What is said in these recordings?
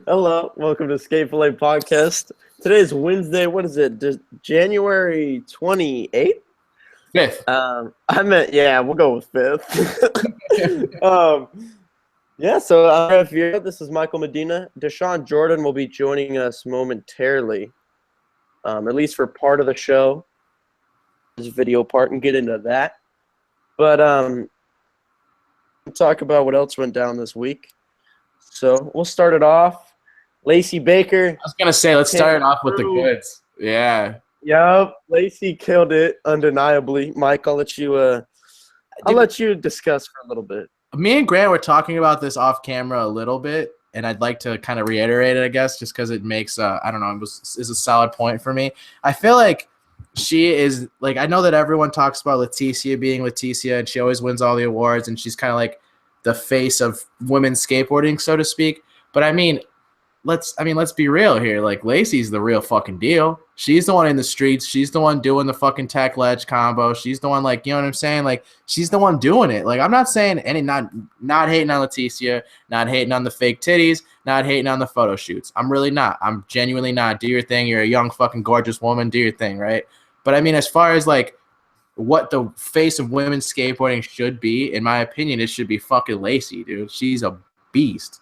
Hello, welcome to Fillet podcast. Today is Wednesday. What is it? January 28th? Fifth. We'll go with 5th. So if you're this is Michael Medina. Dashawn Jordan will be joining us momentarily, at least for part of the show, this video part, and get into that. But we'll talk about what else went down this week. So we'll start it off. Lacey Baker. I was gonna say, let's start it off with the goods. Yeah. Yep, Lacey killed it undeniably. Mike, I'll let you discuss for a little bit. Me and Grant were talking about this off camera a little bit, and I'd like to kind of reiterate it, I guess, just because it makes I don't know, is a solid point for me. I feel like she is like, I know that everyone talks about Leticia being Leticia, and she always wins all the awards, and she's kind of like the face of women's skateboarding, so to speak. But I mean, let's be real here. Like, Lacey's the real fucking deal. She's the one in the streets. She's the one doing the fucking tech ledge combo. She's the one, like, you know what I'm saying? Like, she's the one doing it. Like, I'm not saying not hating on Leticia, not hating on the fake titties, not hating on the photo shoots. I'm really not. I'm genuinely not. Do your thing. You're a young fucking gorgeous woman. Do your thing, right? But I mean, as far as like what the face of women's skateboarding should be, in my opinion, it should be fucking Lacey, dude. She's a beast.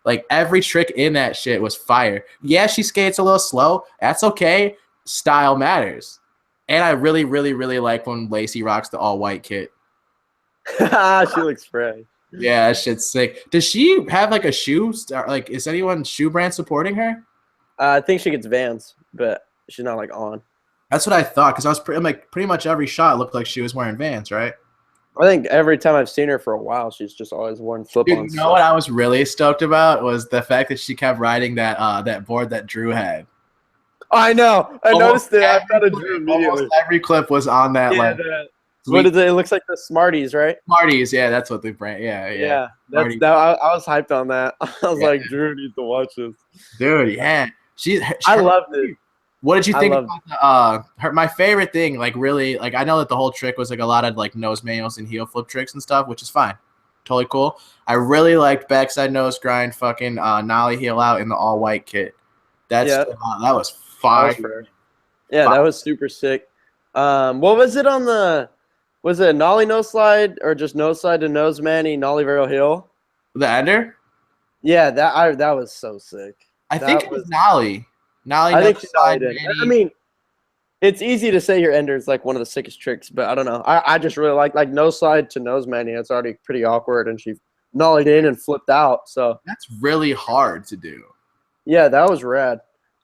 Like, every trick in that shit was fire. Yeah, she skates a little slow. That's okay. Style matters. And I really, really, really like when Lacey rocks the all-white kit. She looks fresh. Yeah, that shit's sick. Does she have like a shoe? Like, is anyone shoe brand supporting her? I think she gets Vans, but she's not like on. That's what I thought, because I was pretty much every shot looked like she was wearing Vans, right? I think every time I've seen her for a while, she's just always worn flip-ons. You know what I was really stoked about was the fact that she kept riding that board that Drew had. I know. I noticed it. I thought of Drew immediately. Almost every clip was on that. Yeah, what is it? It looks like the Smarties, right? Smarties, yeah, that's what they brand. Yeah. Yeah, I was hyped on that. I was like, Drew needs to watch this. Dude, yeah. I loved it. What did you think about my favorite thing? Like, really, like, I know that the whole trick was like a lot of like nose manuals and heel flip tricks and stuff, which is fine, totally cool. I really liked backside nose grind, fucking nollie heel out in the all white kit. That was fire. That was super sick. What was it on the? Was it a nollie nose slide or just nose slide to nose manny nollie varial heel? The ender? Yeah, that was so sick. I think it was nollie. I think I mean, it's easy to say your ender is like one of the sickest tricks, but I don't know. I just really like nose slide to nose manny. It's already pretty awkward, and she nollied in and flipped out. So that's really hard to do. Yeah, that was rad.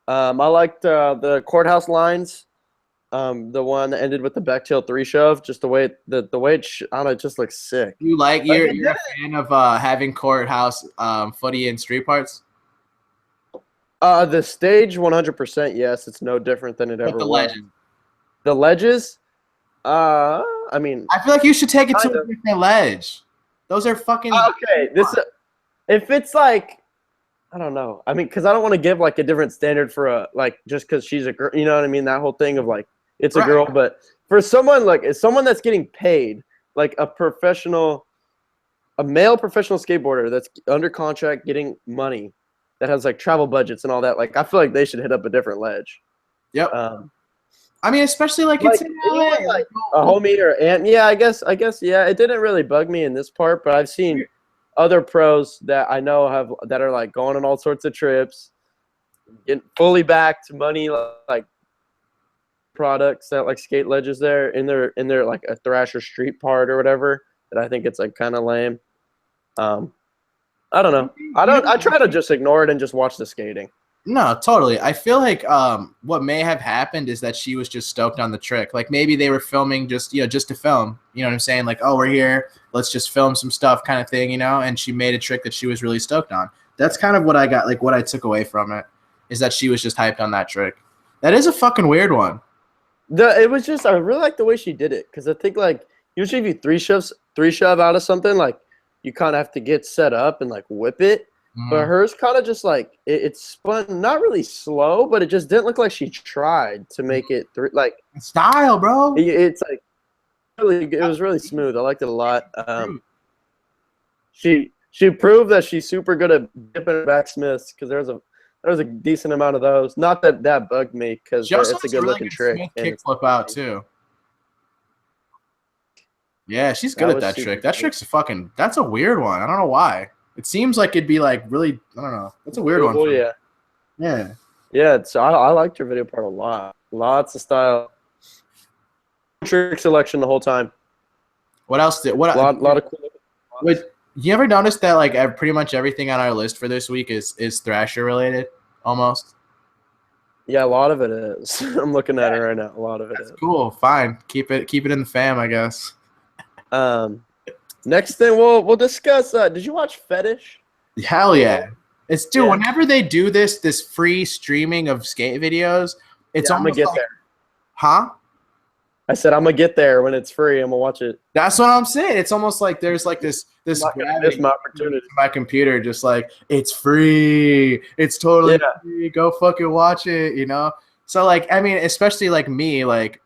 I liked the courthouse lines. The one that ended with the back tail 3 shove. Just the way it I don't know, it just looks sick. You're a fan of having courthouse footy and street parts? The stage 100%, yes. It's no different than it ever was. Ledges. The ledges? I mean, I feel like you should take it to a different ledge. Those are fucking okay. If it's like, I don't know. I mean, because I don't want to give like a different standard for just because she's a girl. You know what I mean? That whole thing of like it's a girl, but for someone that's getting paid, like a male professional skateboarder that's under contract getting money, that has like travel budgets and all that. Like, I feel like they should hit up a different ledge. Yep. I mean, especially like it's in LA. Like a homie or aunt. Yeah, I guess. Yeah, it didn't really bug me in this part, but I've seen other pros that I know that are like going on all sorts of trips, getting fully backed money, like products that like skate ledges there in their like a Thrasher Street part or whatever. That I think it's like kind of lame. I don't know. I try to just ignore it and just watch the skating. No, totally. I feel like what may have happened is that she was just stoked on the trick. Like, maybe they were filming just to film. You know what I'm saying? Like, oh, we're here. Let's just film some stuff kind of thing, you know? And she made a trick that she was really stoked on. That's kind of what I got, like what I took away from it, is that she was just hyped on that trick. That is a fucking weird one. It was just, I really like the way she did it, because I think like usually if you three shove out of something, like you kind of have to get set up and like whip it. But hers kind of just like it spun not really slow, but it just didn't look like she tried to make it through. Like style, bro. It's like it was really smooth. I liked it a lot. She she proved that she's super good at dipping back Smiths because there was a decent amount of those. Not that that bugged me because She also it's a has good really looking good trick. Smith And it's kickflip out too. Yeah, she's good That at was that super trick. That cool. trick's fucking. That's a weird one. I don't know why. It seems like it'd be like really. I don't know. It's a weird one. Oh For me. yeah, Yeah. yeah. So I liked her video part a lot. Lots of style, trick selection the whole time. What else did what? Lot of cool. Would you ever notice that like pretty much everything on our list for this week is Thrasher related almost? Yeah, a lot of it is. I'm looking at it right now. A lot of it is. Cool. Fine. Keep it in the fam, I guess. Next thing we'll discuss. Did you watch Fetish? Hell yeah. It's dude. Yeah. Whenever they do this free streaming of skate videos, it's Yeah, I'm gonna almost get like, there. huh? I said I'm gonna get there when it's free. I'm gonna watch it. That's what I'm saying. It's almost like there's like this I'm not gonna gravity miss my opportunity. to my computer, just like it's free. It's totally free. Go fucking watch it, you know? So like, I mean, especially like me, like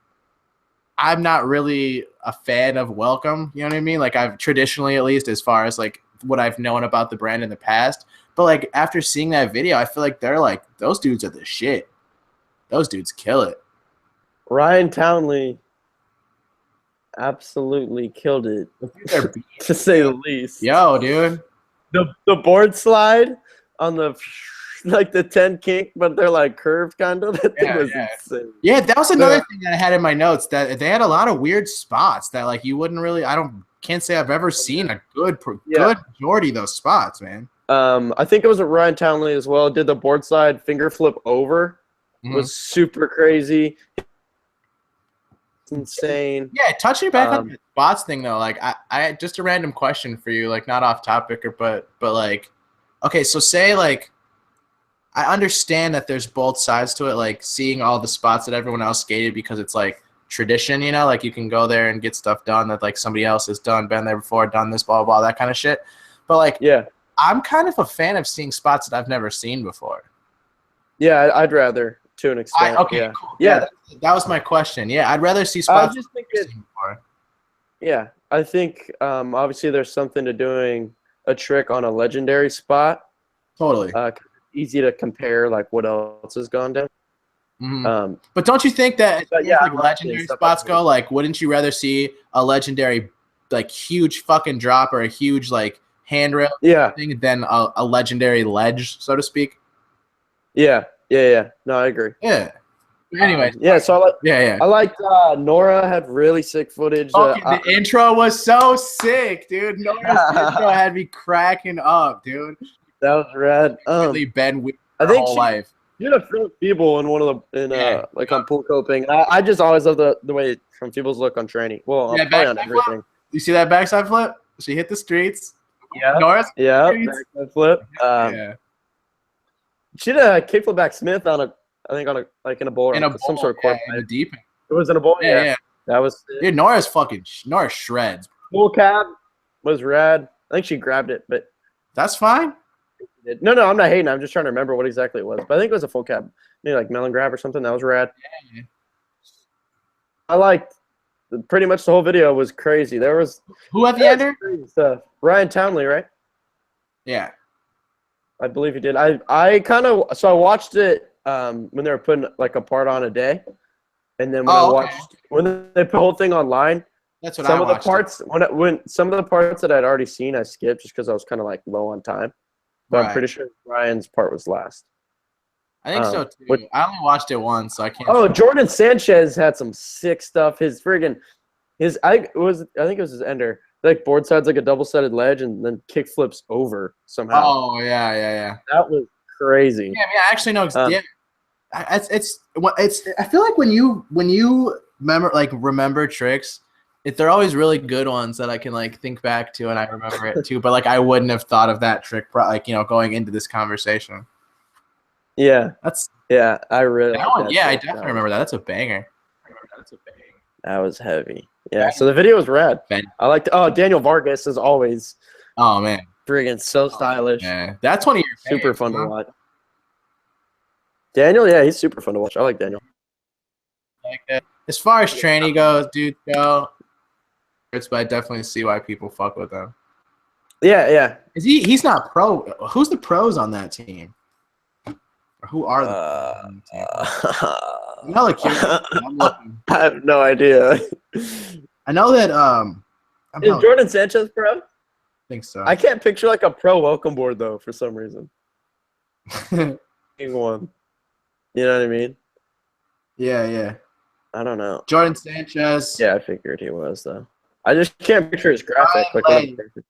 I'm not really a fan of Welcome, you know what I mean? Like I've traditionally, at least as far as like what I've known about the brand in the past. But like after seeing that video, I feel like they're like those dudes are the shit. Those dudes kill it. Ryan Townley absolutely killed it, to say the least. Yo, dude. The board slide on the like the 10 kink, but they're like curved kind of. That thing was insane. Yeah, that was another thing that I had in my notes, that they had a lot of weird spots that like you wouldn't really. Can't say I've ever seen a good majority of those spots, man. I think it was a Ryan Townley as well. Did the board slide finger flip over. Was super crazy. It's insane. Yeah, touching back on the spots thing though, like I just a random question for you, like not off topic, but like, okay, so say like I understand that there's both sides to it, like seeing all the spots that everyone else skated because it's like tradition, you know, like you can go there and get stuff done that like somebody else has done, been there before, done this, blah, blah, blah, that kind of shit. But like, yeah, I'm kind of a fan of seeing spots that I've never seen before. Yeah, I'd rather to an extent. Okay, cool. Yeah, that was my question. Yeah, I'd rather see spots I've never seen before. Yeah, I think obviously there's something to doing a trick on a legendary spot. Totally. Easy to compare like what else has gone down. Mm-hmm. But don't you think that like legendary spots go, like wouldn't you rather see a legendary like huge fucking drop or a huge like handrail thing than a legendary ledge, so to speak? Yeah. No, I agree. Yeah. Anyway. So I liked Nora had really sick footage. The intro was so sick, dude. Nora's intro had me cracking up, dude. That was rad. Really been with I think whole life. You had a Phil Feeble in one of the like on pool coping. I just always love the way from Feeble's look on training. Well, probably on everything. Flip. You see that backside flip? She hit the streets. Yeah. Nora's backside flip. She did a kickflip back Smith on in a bowl or some sort of court. In a deep. It was in a bowl. Yeah. That was sick. Dude, Nora shreds. Full cab was rad. I think she grabbed it, but that's fine. No, I'm not hating. I'm just trying to remember what exactly it was. But I think it was a full cab. Maybe like melon grab or something. That was rad. Yeah. I liked pretty much the whole video was crazy. There was who at the ender? Ryan Townley, right? Yeah. I believe he did. I watched it when they were putting like a part on a day. And then when they put the whole thing online, that's what some of the parts when some of the parts that I'd already seen I skipped just because I was kind of like low on time. But I'm pretty sure Ryan's part was last. I think so too. I only watched it once, so I can't. Oh, Jordan Sanchez had some sick stuff. I think it was his ender. Like board side's like a double-sided ledge and then kick flips over somehow. Oh yeah. That was crazy. Yeah, I actually know. It's I feel like when you remember tricks, they're always really good ones that I can like think back to and I remember it too. But like I wouldn't have thought of that trick going into this conversation. Yeah, I really. I definitely remember that. That's a banger. That was heavy. Yeah, so the video was rad. I liked. Daniel Vargas as always. Oh man, friggin' so stylish. Yeah, that's one of your super fun to watch. Daniel, yeah, he's super fun to watch. I like Daniel. As far as tranny goes, dude, but I definitely see why people fuck with them. Yeah, yeah. Is he? He's not pro. Who's the pros on that team? Or who are the pros on the team? I'm hella curious. I'm looking. I have no idea. I know that. Is Jordan Sanchez pro? I think so. I can't picture like a pro welcome board though for some reason. One. You know what I mean? Yeah. I don't know. Jordan Sanchez. Yeah, I figured he was though. I just can't picture his graphic. Ryan Lay.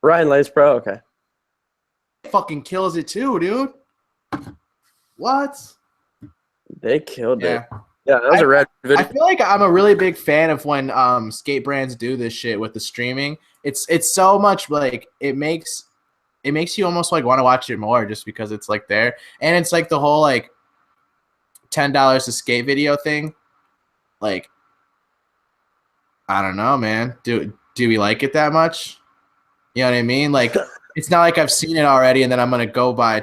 Ryan Lay's pro. Okay. Fucking kills it too, dude. What? They killed Yeah. it. Yeah, that was a rad video. I feel like I'm a really big fan of when skate brands do this shit with the streaming. It's so much like it makes you almost like want to watch it more just because it's like there. And it's like the whole like $10 a skate video thing. Like I don't know, man. Do we like it that much? You know what I mean? Like it's not like I've seen it already and then I'm gonna go buy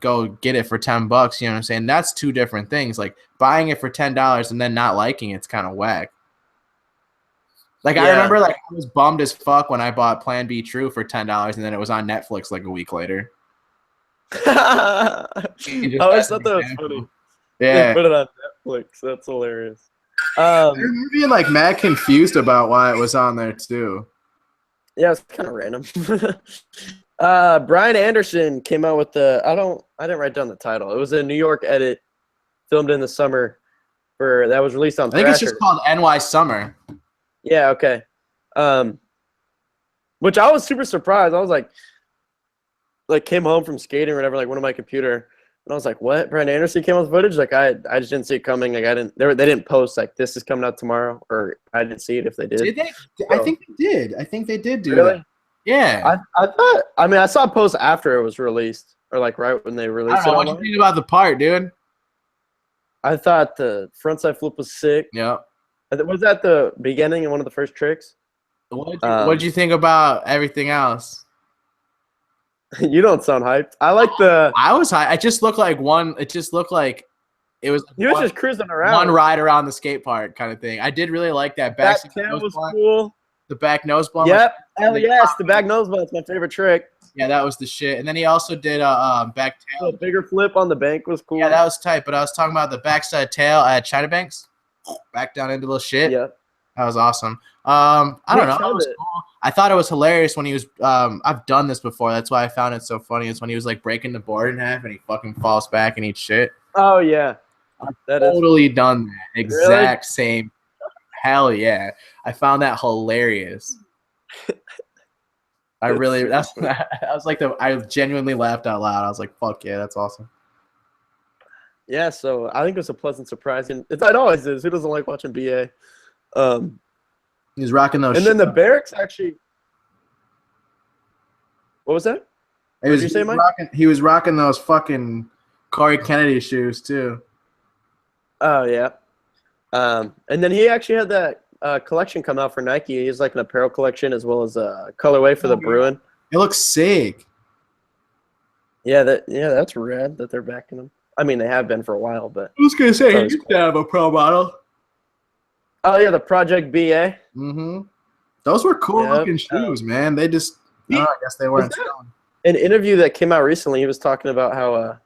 go get it for $10. You know what I'm saying? That's two different things. Like buying it for $10 and then not liking it's kind of whack. Like I remember, like I was bummed as fuck when I bought Plan B True for $10 and then it was on Netflix like a week later. I always thought that was funny. Yeah, they put it on Netflix. That's hilarious. I remember being like mad confused about why it was on there too. Yeah, it's kind of random. Brian Anderson came out with I didn't write down the title. It was a New York edit filmed in the summer that was released on I think it's just called NY Summer. Yeah, okay. Which I was super surprised. I was like came home from skating or whatever, like went on my computer and I was like, what? Brian Anderson came out with footage? Like I just didn't see it coming. Like they didn't post like this is coming out tomorrow, or I didn't see it if they did. Did they? So, I think they did. I think they did do really? that. Yeah. I saw a post after it was released, or like right when they released it. What do you think about the part, dude? I thought the frontside flip was sick. Yeah. Was that the beginning and one of the first tricks? What did you think about everything else? You don't sound hyped. I was hyped. It just looked like it just looked like it was. You was just cruising around. One ride around the skate park kind of thing. I did really like that back tail was cool. The back nose blunt. Yep. Hell yes, the back nose blunt's my favorite trick. Yeah, that was the shit. And then he also did back tail. The bigger flip on the bank was cool. Yeah, that was tight. But I was talking about the backside tail at China Banks. Back down into the shit. Yeah. That was awesome. I don't know. That was cool. I thought it was hilarious when he was I've done this before. That's why I found it so funny. Is when he was like breaking the board in half and he fucking falls back and eats shit. Oh yeah. I've totally done that. Exact same. Hell yeah. I found that hilarious. I genuinely laughed out loud. I was like, fuck yeah, that's awesome. Yeah, so I think it was a pleasant surprise. And it always is. Who doesn't like watching BA? He's rocking those. And then the Barracks actually. What was that? What did you say, Mike? He was rocking those fucking Corey Kennedy shoes too. Oh yeah. And then he actually had that collection come out for Nike. He's like an apparel collection as well as a colorway for the Bruin. It looks sick. Yeah, that's rad that they're backing them. I mean, they have been for a while, but I was gonna say he used to have a pro model. Oh yeah, the Project BA. Mm-hmm. Those were cool looking shoes, man. They just I guess they weren't selling. An interview that came out recently, he was talking about how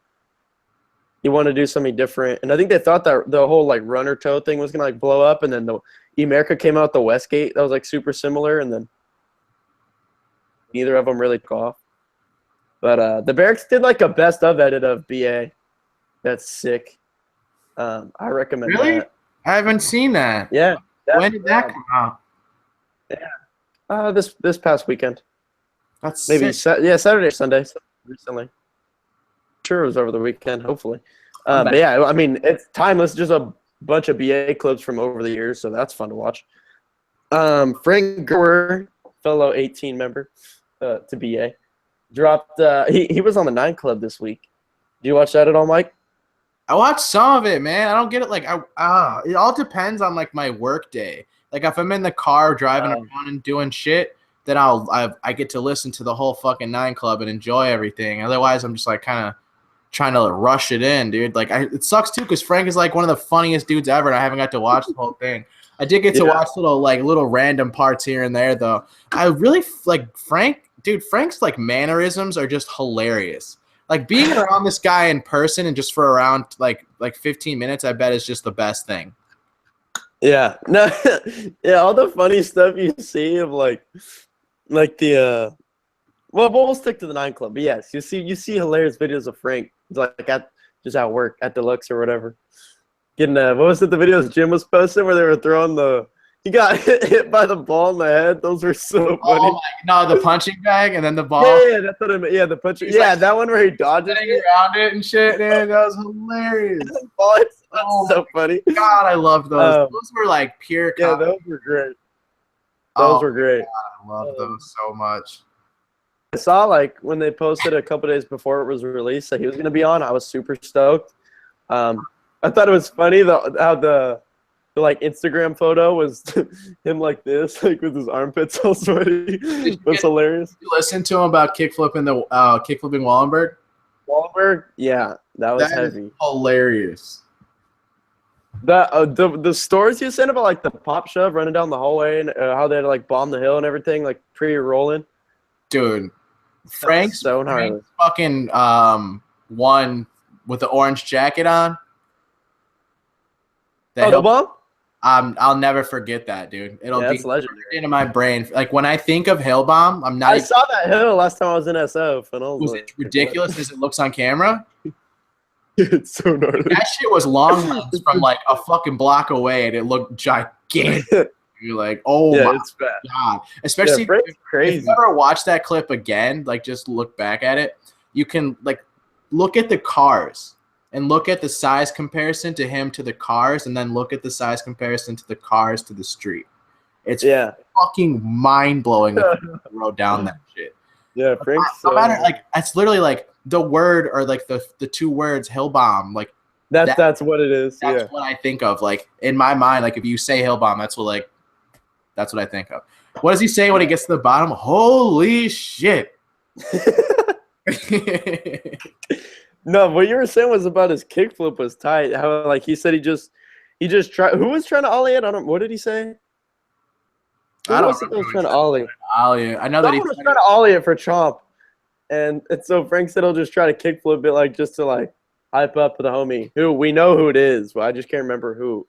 he wanted to do something different, and I think they thought that the whole like runner toe thing was gonna like blow up, and then the America came out with the Westgate that was like super similar, and then neither of them really took off. But the Barracks did like a best of edit of BA. That's sick. I recommend that. I haven't seen that. Yeah. When did that come out? Yeah. This past weekend. That's maybe sick. Saturday or Sunday. Recently. Sure, it was over the weekend. Hopefully. But yeah, I mean it's timeless. Just a bunch of BA clips from over the years, so that's fun to watch. Frank Gower, fellow 18 member to BA, dropped. He was on the 9 Club this week. Did you watch that at all, Mike? I watched some of it, man. I don't get it. Like, it all depends on like my work day. Like, if I'm in the car driving around and doing shit, then I get to listen to the whole fucking 9 Club and enjoy everything. Otherwise, I'm just like kind of trying to rush it in, dude. Like, it sucks too because Frank is like one of the funniest dudes ever, and I haven't got to watch the whole thing. I did get to watch little random parts here and there, though. I really like Frank dude, Frank's like mannerisms are just hilarious. Like being around this guy in person and just for around like 15 minutes, I bet is just the best thing. Yeah. No. Yeah. All the funny stuff you see of like the well, we'll stick to the 9 Club. But yes, you see hilarious videos of Frank like at work at Deluxe or whatever. Getting what was it? The videos Jim was posting where they were throwing he got hit by the ball in the head. Those were so funny. Oh no, the punching bag and then the ball. Yeah, that's what I meant. Yeah, the punching. Yeah, like, that one where he dodged around it and shit. Man, that was hilarious. That's so funny. God, I loved those. Those were like pure. Yeah, those were great. Those were great. God, I love those so much. I saw like when they posted a couple days before it was released that he was going to be on. I was super stoked. I thought it was funny how the like Instagram photo was him like this, like with his armpits all sweaty. That's hilarious. You listen to him about kickflipping Wallenberg? Wallenberg? Yeah, that was heavy. Hilarious. The stories you sent about like the pop shove running down the hallway and how they had to like bomb the hill and everything, like pre-rolling. Dude, Frank's fucking one with the orange jacket on. The bomb? I'll never forget that, dude. It'll be legendary into my brain. Like when I think of Hill Bomb, I'm not. I saw that hill last time I was in SF, and was it ridiculous as it looks on camera? It's so gnarly. That shit was long runs from like a fucking block away, and it looked gigantic. You're like, oh my god! Especially crazy. If you ever watch that clip again, like just look back at it, you can like look at the cars. And look at the size comparison to him to the cars, and then look at the size comparison to the cars to the street. It's fucking mind blowing that you wrote down that shit. Yeah, no matter like it's literally like the word or like the 2 words Hill Bomb. Like that's what it is. That's what I think of. Like in my mind, like if you say Hill Bomb, that's what I think of. What does he say when he gets to the bottom? Holy shit. No, what you were saying was about his kickflip was tight. How like he said he just tried. Who was trying to ollie it? What did he say? I don't know. Was trying to ollie. I know that he was trying to ollie it for Chomp, and so Frank said he'll just try to kickflip it like just to like hype up the homie who we know who it is, but I just can't remember who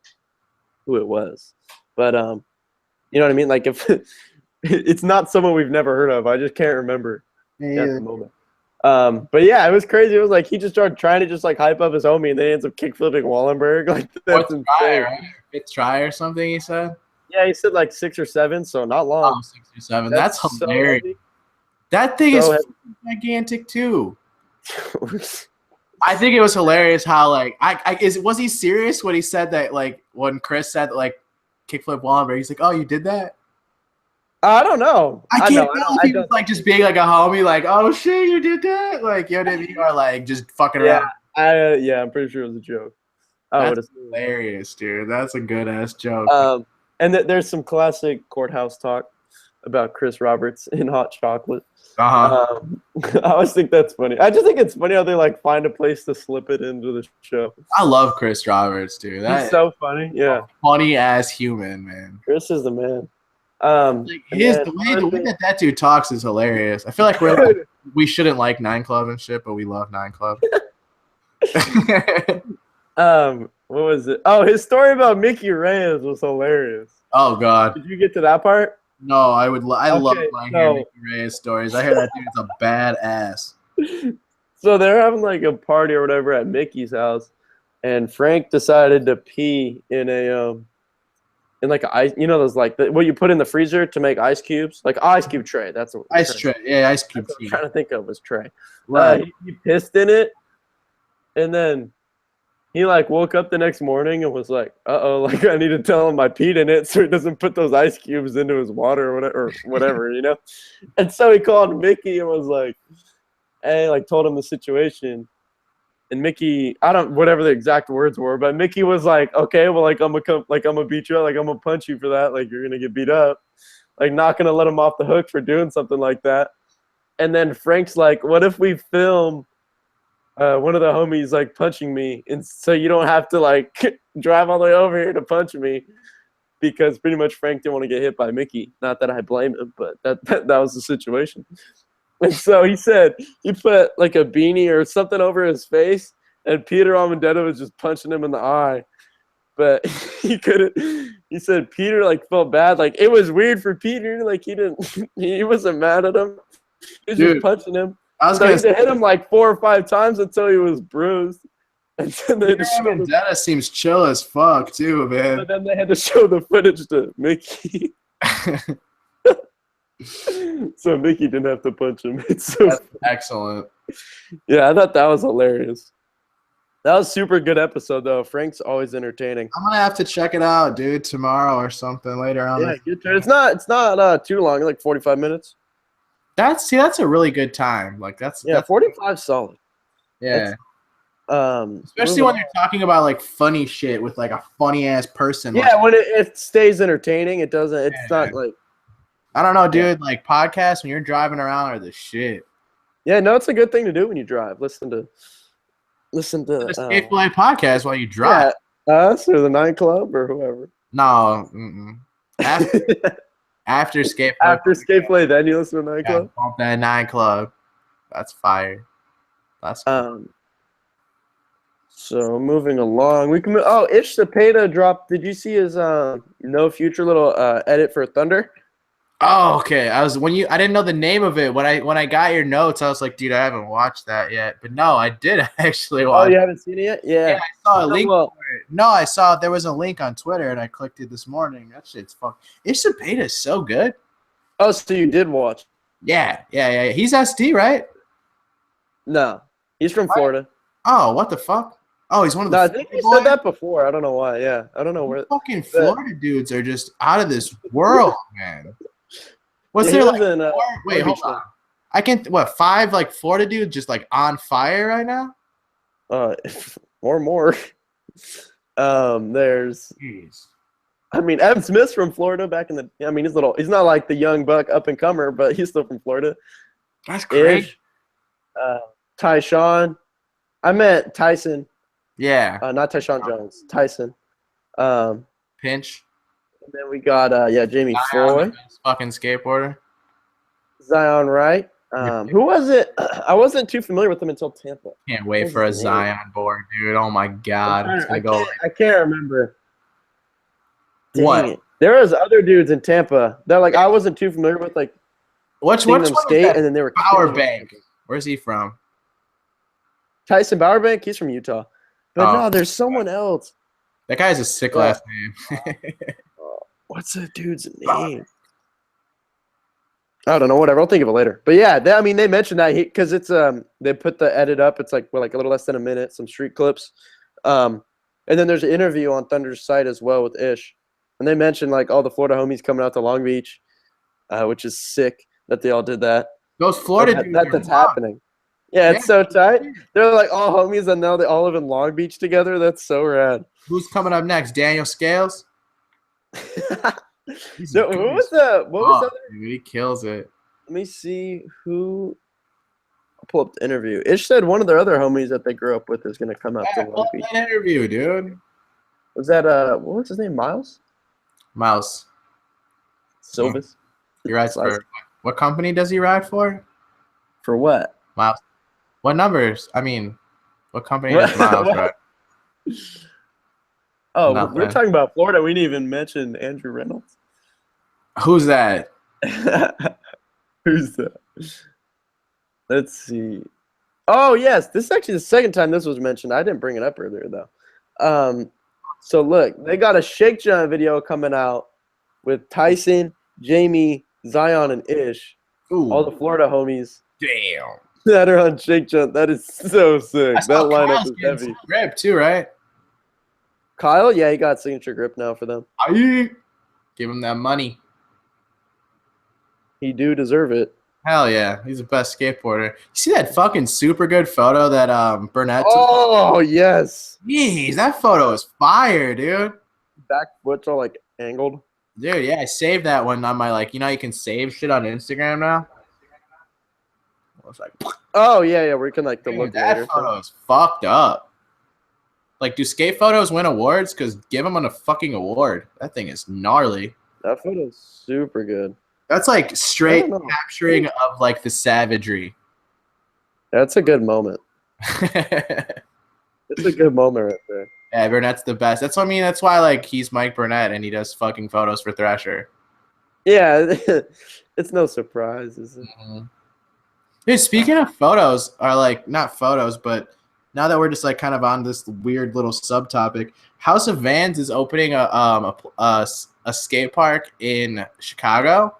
it was. But you know what I mean? Like if it's not someone we've never heard of, I just can't remember at the moment. But yeah, it was crazy. It was like he just started trying to just like hype up his homie, and then he ends up kickflipping Wallenberg. Like that's insane. Try, right? 5th try or something. He said. Yeah, he said like 6 or 7, so not long. 6 or 7. That's hilarious. So that thing is gigantic too. I think it was hilarious how like was he serious when he said that like when Chris said like kickflip Wallenberg? He's like, oh, you did that. I don't know. I can't tell if he was like just being like a homie, like, oh shit, you did that, like you know what I mean, or like just fucking around. I'm pretty sure it was a joke. That's hilarious, dude. That's a good ass joke. And there's some classic courthouse talk about Chris Roberts in Hot Chocolate. I always think that's funny. I just think it's funny how they like find a place to slip it into the show. I love Chris Roberts, dude. He's so funny. Yeah, funny ass human, man. Chris is the man. The way that dude talks is hilarious. I feel like we shouldn't like 9 Club and shit, but we love 9 Club. What was it? Oh, his story about Mickey Reyes was hilarious. Oh God! Did you get to that part? No, I would. I love hearing Mickey Reyes stories. I hear that dude's a badass. So they're having like a party or whatever at Mickey's house, and Frank decided to pee in a in like a ice, those like what you put in the freezer to make ice cubes, like ice cube tray. That's what ice tray. Yeah, ice cube. That's what I'm trying to think of was tray. Right. He pissed in it, and then he like woke up the next morning and was like, like I need to tell him I peed in it so he doesn't put those ice cubes into his water or whatever, And so he called Mickey and was like, hey, like told him the situation. And Mickey, whatever the exact words were, but Mickey was like, okay, well, like I'm gonna beat you up, like I'm gonna punch you for that, like you're gonna get beat up, like not gonna let him off the hook for doing something like that. And then Frank's like, what if we film one of the homies like punching me, and so you don't have to like drive all the way over here to punch me, because pretty much Frank didn't want to get hit by Mickey. Not that I blame him, but that was the situation. And so he said he put like a beanie or something over his face, and Peter Almondetta was just punching him in the eye. But he couldn't. He said Peter like felt bad. Like it was weird for Peter. Like he wasn't mad at him. He was just punching him. So he hit him like 4 or 5 times until he was bruised. And then Almondetta seems chill as fuck too, man. But then they had to show the footage to Mickey. So Mickey didn't have to punch him. That's excellent. Yeah, I thought that was hilarious. That was a super good episode, though. Frank's always entertaining. I'm gonna have to check it out, dude, tomorrow or something later on. Yeah, it's not too long, like 45 minutes. That's a really good time. Like that's 45 solid. Yeah. Especially when you're talking about like funny shit with like a funny ass person. Yeah, when it stays entertaining, it doesn't. It's not like. I don't know, dude. Like podcasts when you're driving around are the shit. Yeah, no, it's a good thing to do when you drive. Listen to the Escape Fillet podcast while you drive. Yeah, us or the 9 Club or whoever. No. After Escape Fillet. After Escape Fillet, then you listen to 9 Club. Bump that 9 Club. That's fire. That's fire. So moving along, we can. Ish Cepeda dropped. Did you see his No Future little edit for Thunder? Oh, okay. I didn't know the name of it. When I got your notes, I was like, dude, I haven't watched that yet. But no, I did actually watch. Oh, you haven't seen it yet? Yeah. I saw a link for it. No, I saw there was a link on Twitter and I clicked it this morning. That shit's fuck. Ish Cepeda is so good. Oh, so you did watch? Yeah. He's SD, right? No, he's from Florida. Oh, what the fuck? Oh, he's one of the. No, I think you said that before. I don't know why. Yeah, I don't know where. Fucking Florida dudes are just out of this world, man. What's there like? Wait, hold on. I can't. What 5 like Florida dudes just like on fire right now? Or more. There's. Jeez. I mean, Evan Smith's from Florida back in the. I mean, he's not like the young buck up and comer, but he's still from Florida. That's great. Tyshawn. I meant Tyson. Yeah. Not Tyshawn Jones. Tyson. Pinch. And then we got Jamie Foy. Fucking skateboarder. Zion Wright. Who was it? I wasn't too familiar with him until Tampa. Can't wait for a Zion board, dude. Oh my god. I can't remember. What? Dang it. There was other dudes in Tampa that like I wasn't too familiar with, like which one skate, and then they were Bowerbank. Where's he from? Tyson Bowerbank. He's from Utah. But no, there's someone else. That guy's a sick last name. What's that dude's name? I don't know. Whatever. I'll think of it later. But yeah, they mentioned that because it's they put the edit up. It's like a little less than a minute. Some street clips, and then there's an interview on Thunder's site as well with Ish, and they mentioned like all the Florida homies coming out to Long Beach, which is sick that they all did that. Those Florida dudes that's happening. Yeah, it's so tight. They're like all homies, and now they all live in Long Beach together. That's so rad. Who's coming up next? Daniel Scales? No, what was that? Dude, he kills it. Let me see who. I'll pull up the interview. Ish said one of their other homies that they grew up with is going to come out to Long Beach. That interview, dude. Was that what was his name? Miles Silvis. He rides for what company does he ride for? For what? Miles. What numbers? I mean, what company does Miles ride? Oh, we're talking about Florida. We didn't even mention Andrew Reynolds. Who's that? Who's that? Let's see. Oh, yes. This is actually the second time this was mentioned. I didn't bring it up earlier, though. So, look. They got a Shake Jump video coming out with Tyson, Jamie, Zion, and Ish. Ooh. All the Florida homies. Damn. That are on Shake Jump. That is so sick. That lineup is heavy. Grip, too, right? Kyle? Yeah, he got signature grip now for them. Give him that money. He do deserve it. Hell yeah. He's the best skateboarder. You see that fucking super good photo that Burnett took? Oh, yes. Jeez, that photo is fire, dude. Back foot's all like angled. Dude, yeah, I saved that one on my you can save shit on Instagram now? I was like, oh, yeah, where you can the look that later. photo is fucked up. Like, do skate photos win awards? Because give them a fucking award. That thing is gnarly. That photo's super good. That's like straight capturing of like the savagery. That's a good moment. It's a good moment right there. Yeah, Burnett's the best. That's what I mean. That's why like he's Mike Burnett and he does fucking photos for Thrasher. Yeah, it's no surprise, is it? Mm-hmm. Dude, speaking of photos, or like not photos, but now that we're just like kind of on this weird little subtopic, House of Vans is opening a skate park in Chicago,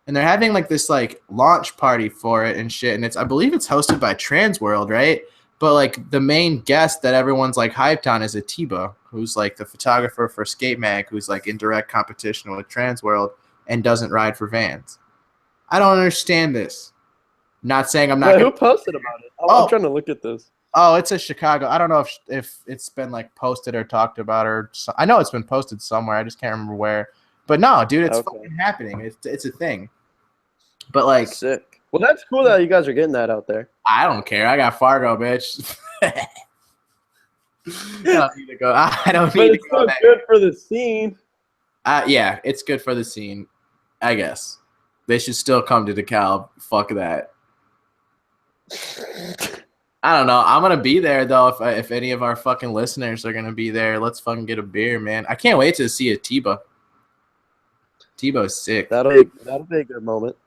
and they're having like this like launch party for it and shit. And I believe it's hosted by Transworld, right? But like the main guest that everyone's like hyped on is Atiba, who's like the photographer for Skate Mag, who's like in direct competition with Transworld and doesn't ride for Vans. I don't understand this. Not saying I'm not. Who posted about it? I'm trying to look at this. Oh, it's a Chicago. I don't know if it's been like posted or talked about or I know it's been posted somewhere. I just can't remember where. But no, dude, it's fucking happening. It's a thing. But like, sick. Well, that's cool that you guys are getting that out there. I don't care. I got Fargo, bitch. I don't need to go. I don't need to go. It's good for the scene. Yeah, it's good for the scene. I guess they should still come to DeKalb. Fuck that. I don't know. I'm gonna be there though. If any of our fucking listeners are gonna be there, let's fucking get a beer, man. I can't wait to see Atiba. Atiba's sick. That'll be a good moment.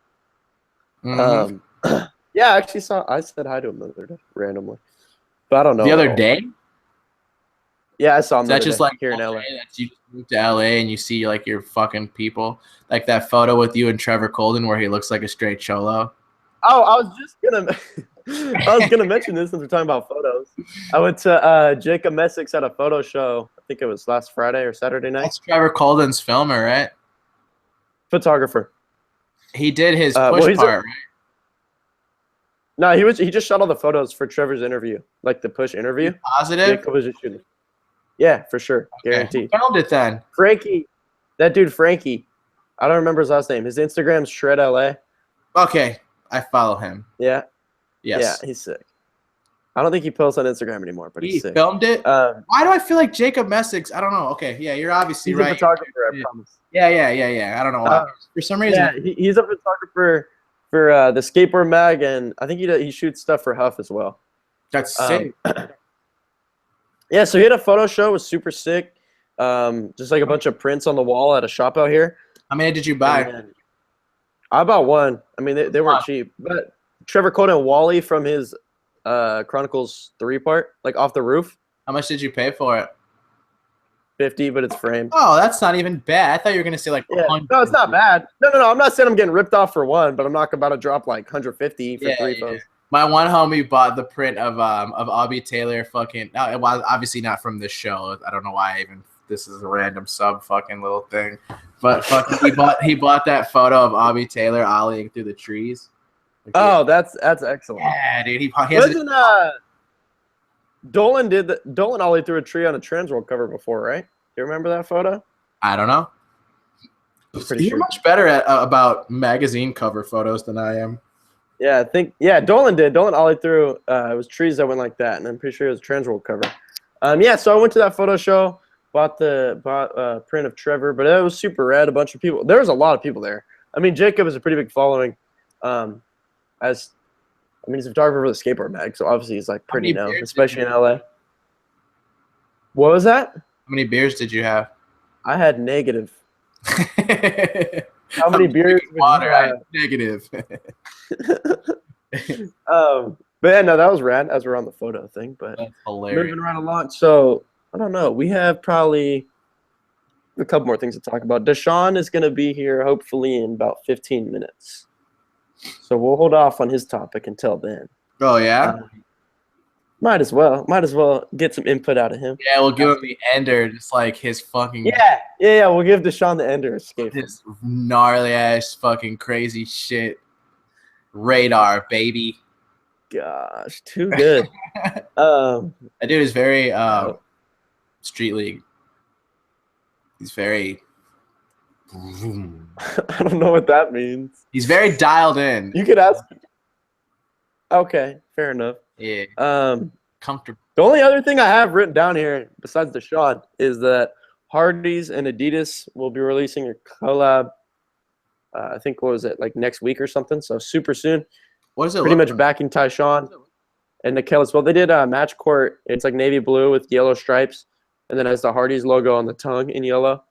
Mm-hmm. Yeah, I said hi to him the other day randomly, but I don't know. The other day? Yeah, I saw him. That's just like here in LA. That's you move to LA and you see like your fucking people, like that photo with you and Trevor Colden where he looks like a straight cholo. Oh, I was gonna mention this since we're talking about photos. I went to Jacob Messick's at a photo show. I think it was last Friday or Saturday night. That's Trevor Colden's filmer, right? Photographer. He did his push part, right? No, he just shot all the photos for Trevor's interview, like the push interview. Positive? Jacob was just shooting. Yeah, for sure. Okay. Guaranteed. Who filmed it then? Frankie. That dude, Frankie. I don't remember his last name. His Instagram's Shred LA. Okay. I follow him. Yeah. Yes. Yeah, he's sick. I don't think he posts on Instagram anymore, but he's sick. He filmed it? Why do I feel like Jacob Messick's? I don't know. Okay. Yeah, you're obviously he's right. He's a photographer, I promise. Yeah. I don't know why. For some reason. Yeah, he's a photographer for the Skateboard Mag, and I think he shoots stuff for Huff as well. That's sick. Yeah, so he had a photo show. It was super sick. Just like a bunch of prints on the wall at a shop out here. How many did you buy? I bought one. I mean, they weren't cheap. But Trevor Colden and Wally from his Chronicles 3 part, like off the roof. How much did you pay for it? $50, but it's framed. Oh, that's not even bad. I thought you were gonna say like. Yeah. No, it's not bad. No. I'm not saying I'm getting ripped off for one, but I'm not about to drop like 150 for 3 photos. My one homie bought the print of Obby Taylor fucking. No, it was obviously not from this show. I don't know why this is a random sub fucking little thing, but fucking he bought that photo of Obby Taylor ollieing through the trees. Oh, that's excellent. Yeah, dude. He wasn't Dolan ollied through a tree on a Transworld cover before, right? Do you remember that photo? I don't know. You're much better at about magazine cover photos than I am. Yeah, I think Dolan did. Dolan ollied through it was trees that went like that, and I'm pretty sure it was a Transworld cover. So I went to that photo show, bought print of Trevor, but it was super rad. A bunch of people. There was a lot of people there. I mean, Jacob has a pretty big following. He's a photographer for the Skateboard Mag, so obviously he's like pretty known, especially in LA. What was that? How many beers did you have? I had negative. How many beers? Water. I had negative. But yeah, no, that was rad as we're on the photo thing. But that's hilarious. Moving right along. So I don't know. We have probably a couple more things to talk about. Dashawn is going to be here hopefully in about 15 minutes. So we'll hold off on his topic until then. Oh yeah. Might as well get some input out of him. Yeah, we'll give him the ender, just like his fucking. Yeah. We'll give Dashawn the ender escape. His gnarly ass fucking crazy shit. Radar, baby. Gosh, too good. That dude is very street league. He's very. I don't know what that means. He's very dialed in. You could ask. Okay, fair enough. Yeah. Comfortable. The only other thing I have written down here, besides Dashawn, is that Hardee's and Adidas will be releasing a collab. I think, what was it, like next week or something? So super soon. What is it? Pretty much backing Tyshawn and Nickel as well. They did a match court. It's like navy blue with yellow stripes, and then it has the Hardee's logo on the tongue in yellow.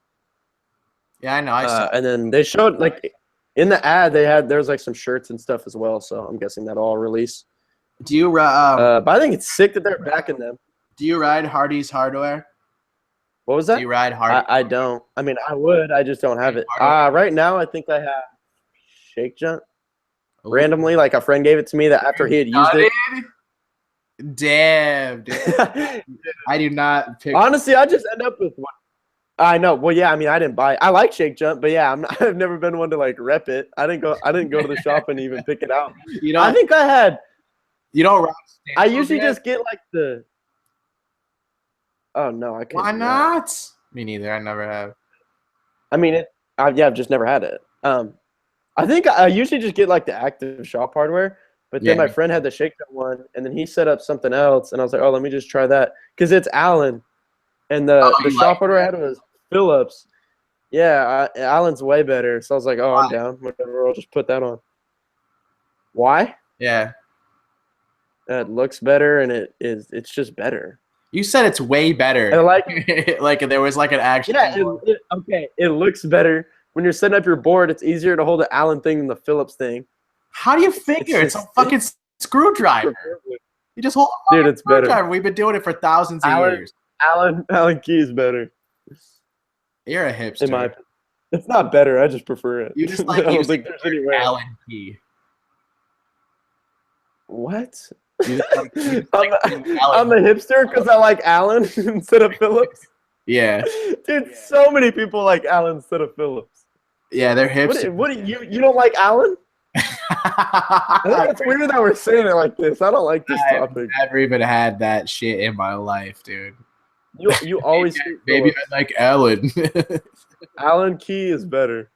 Yeah, I know. I saw. And then they showed like in the ad there was like some shirts and stuff as well. So I'm guessing that'll all release. Do you but I think it's sick that they're backing them. Do you ride Hardee's hardware? What was that? Do you ride Hardee's? I don't. I mean, I would. I just don't have it. Right now, I think I have Shake Jump. Ooh. Randomly, like a friend gave it to me that after he had used it. Damn, dude. I do not pick. Honestly, I just end up with one. I know. Well, yeah. I mean, I didn't buy it. I like Shake Jump, but yeah, I've never been one to like rep it. I didn't go to the shop and even pick it out. You know, I think I had. You don't ride. I usually just get like the. Oh no, I can't. Why not? Me neither. I never have. I mean, I've just never had it. I think I usually just get like the active shop hardware, but then my friend had the Shake Jump one, and then he set up something else, and I was like, oh, let me just try that because it's Allen, and the shop hardware I had was Phillips. Yeah, Allen's way better, so I was like, oh, I'm down. Whatever, I'll just put that on. Why? Yeah. It looks better, and it's just better. You said it's way better. And like there was like an action. Yeah, okay. It looks better. When you're setting up your board, it's easier to hold the Allen thing than the Phillips thing. How do you figure? It's a fucking screwdriver. You just hold a Dude, it's screwdriver. better. We've been doing it for thousands of years. Allen key is better. You're a hipster. It's not better. I just prefer it. You just like using Allen key. What? You just like I'm a hipster because I like Allen instead of Phillips. Yeah. Dude, so many people like Allen instead of Phillips. Yeah, they're hipsters. What you don't like Allen? I think it's weird that we're saying it like this. I don't like this topic. I've never even had that shit in my life, dude. You always maybe I like Allen. Allen key is better.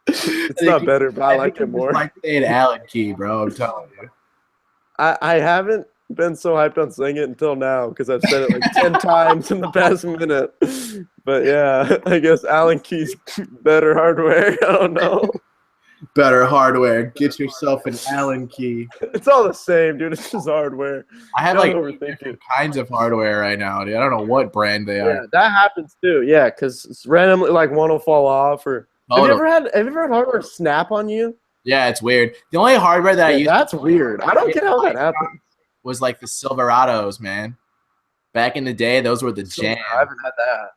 It's not better, but I like it more. I like saying Allen key, bro. I'm telling you. I haven't been so hyped on saying it until now because I've said it like 10 times in the past minute. But yeah, I guess Allen key's better hardware. I don't know. Better hardware. Get yourself an Allen key. It's all the same, dude. It's just hardware. I have like different kinds of hardware right now, dude. I don't know what brand they are. Yeah, that happens too. Yeah, because it's randomly like one will fall off. Or have you ever had hardware snap on you? Yeah, it's weird. The only hardware that I used. That's weird. I don't get how that happens. Was like the Silverados, man. Back in the day, those were the jam. I haven't had that.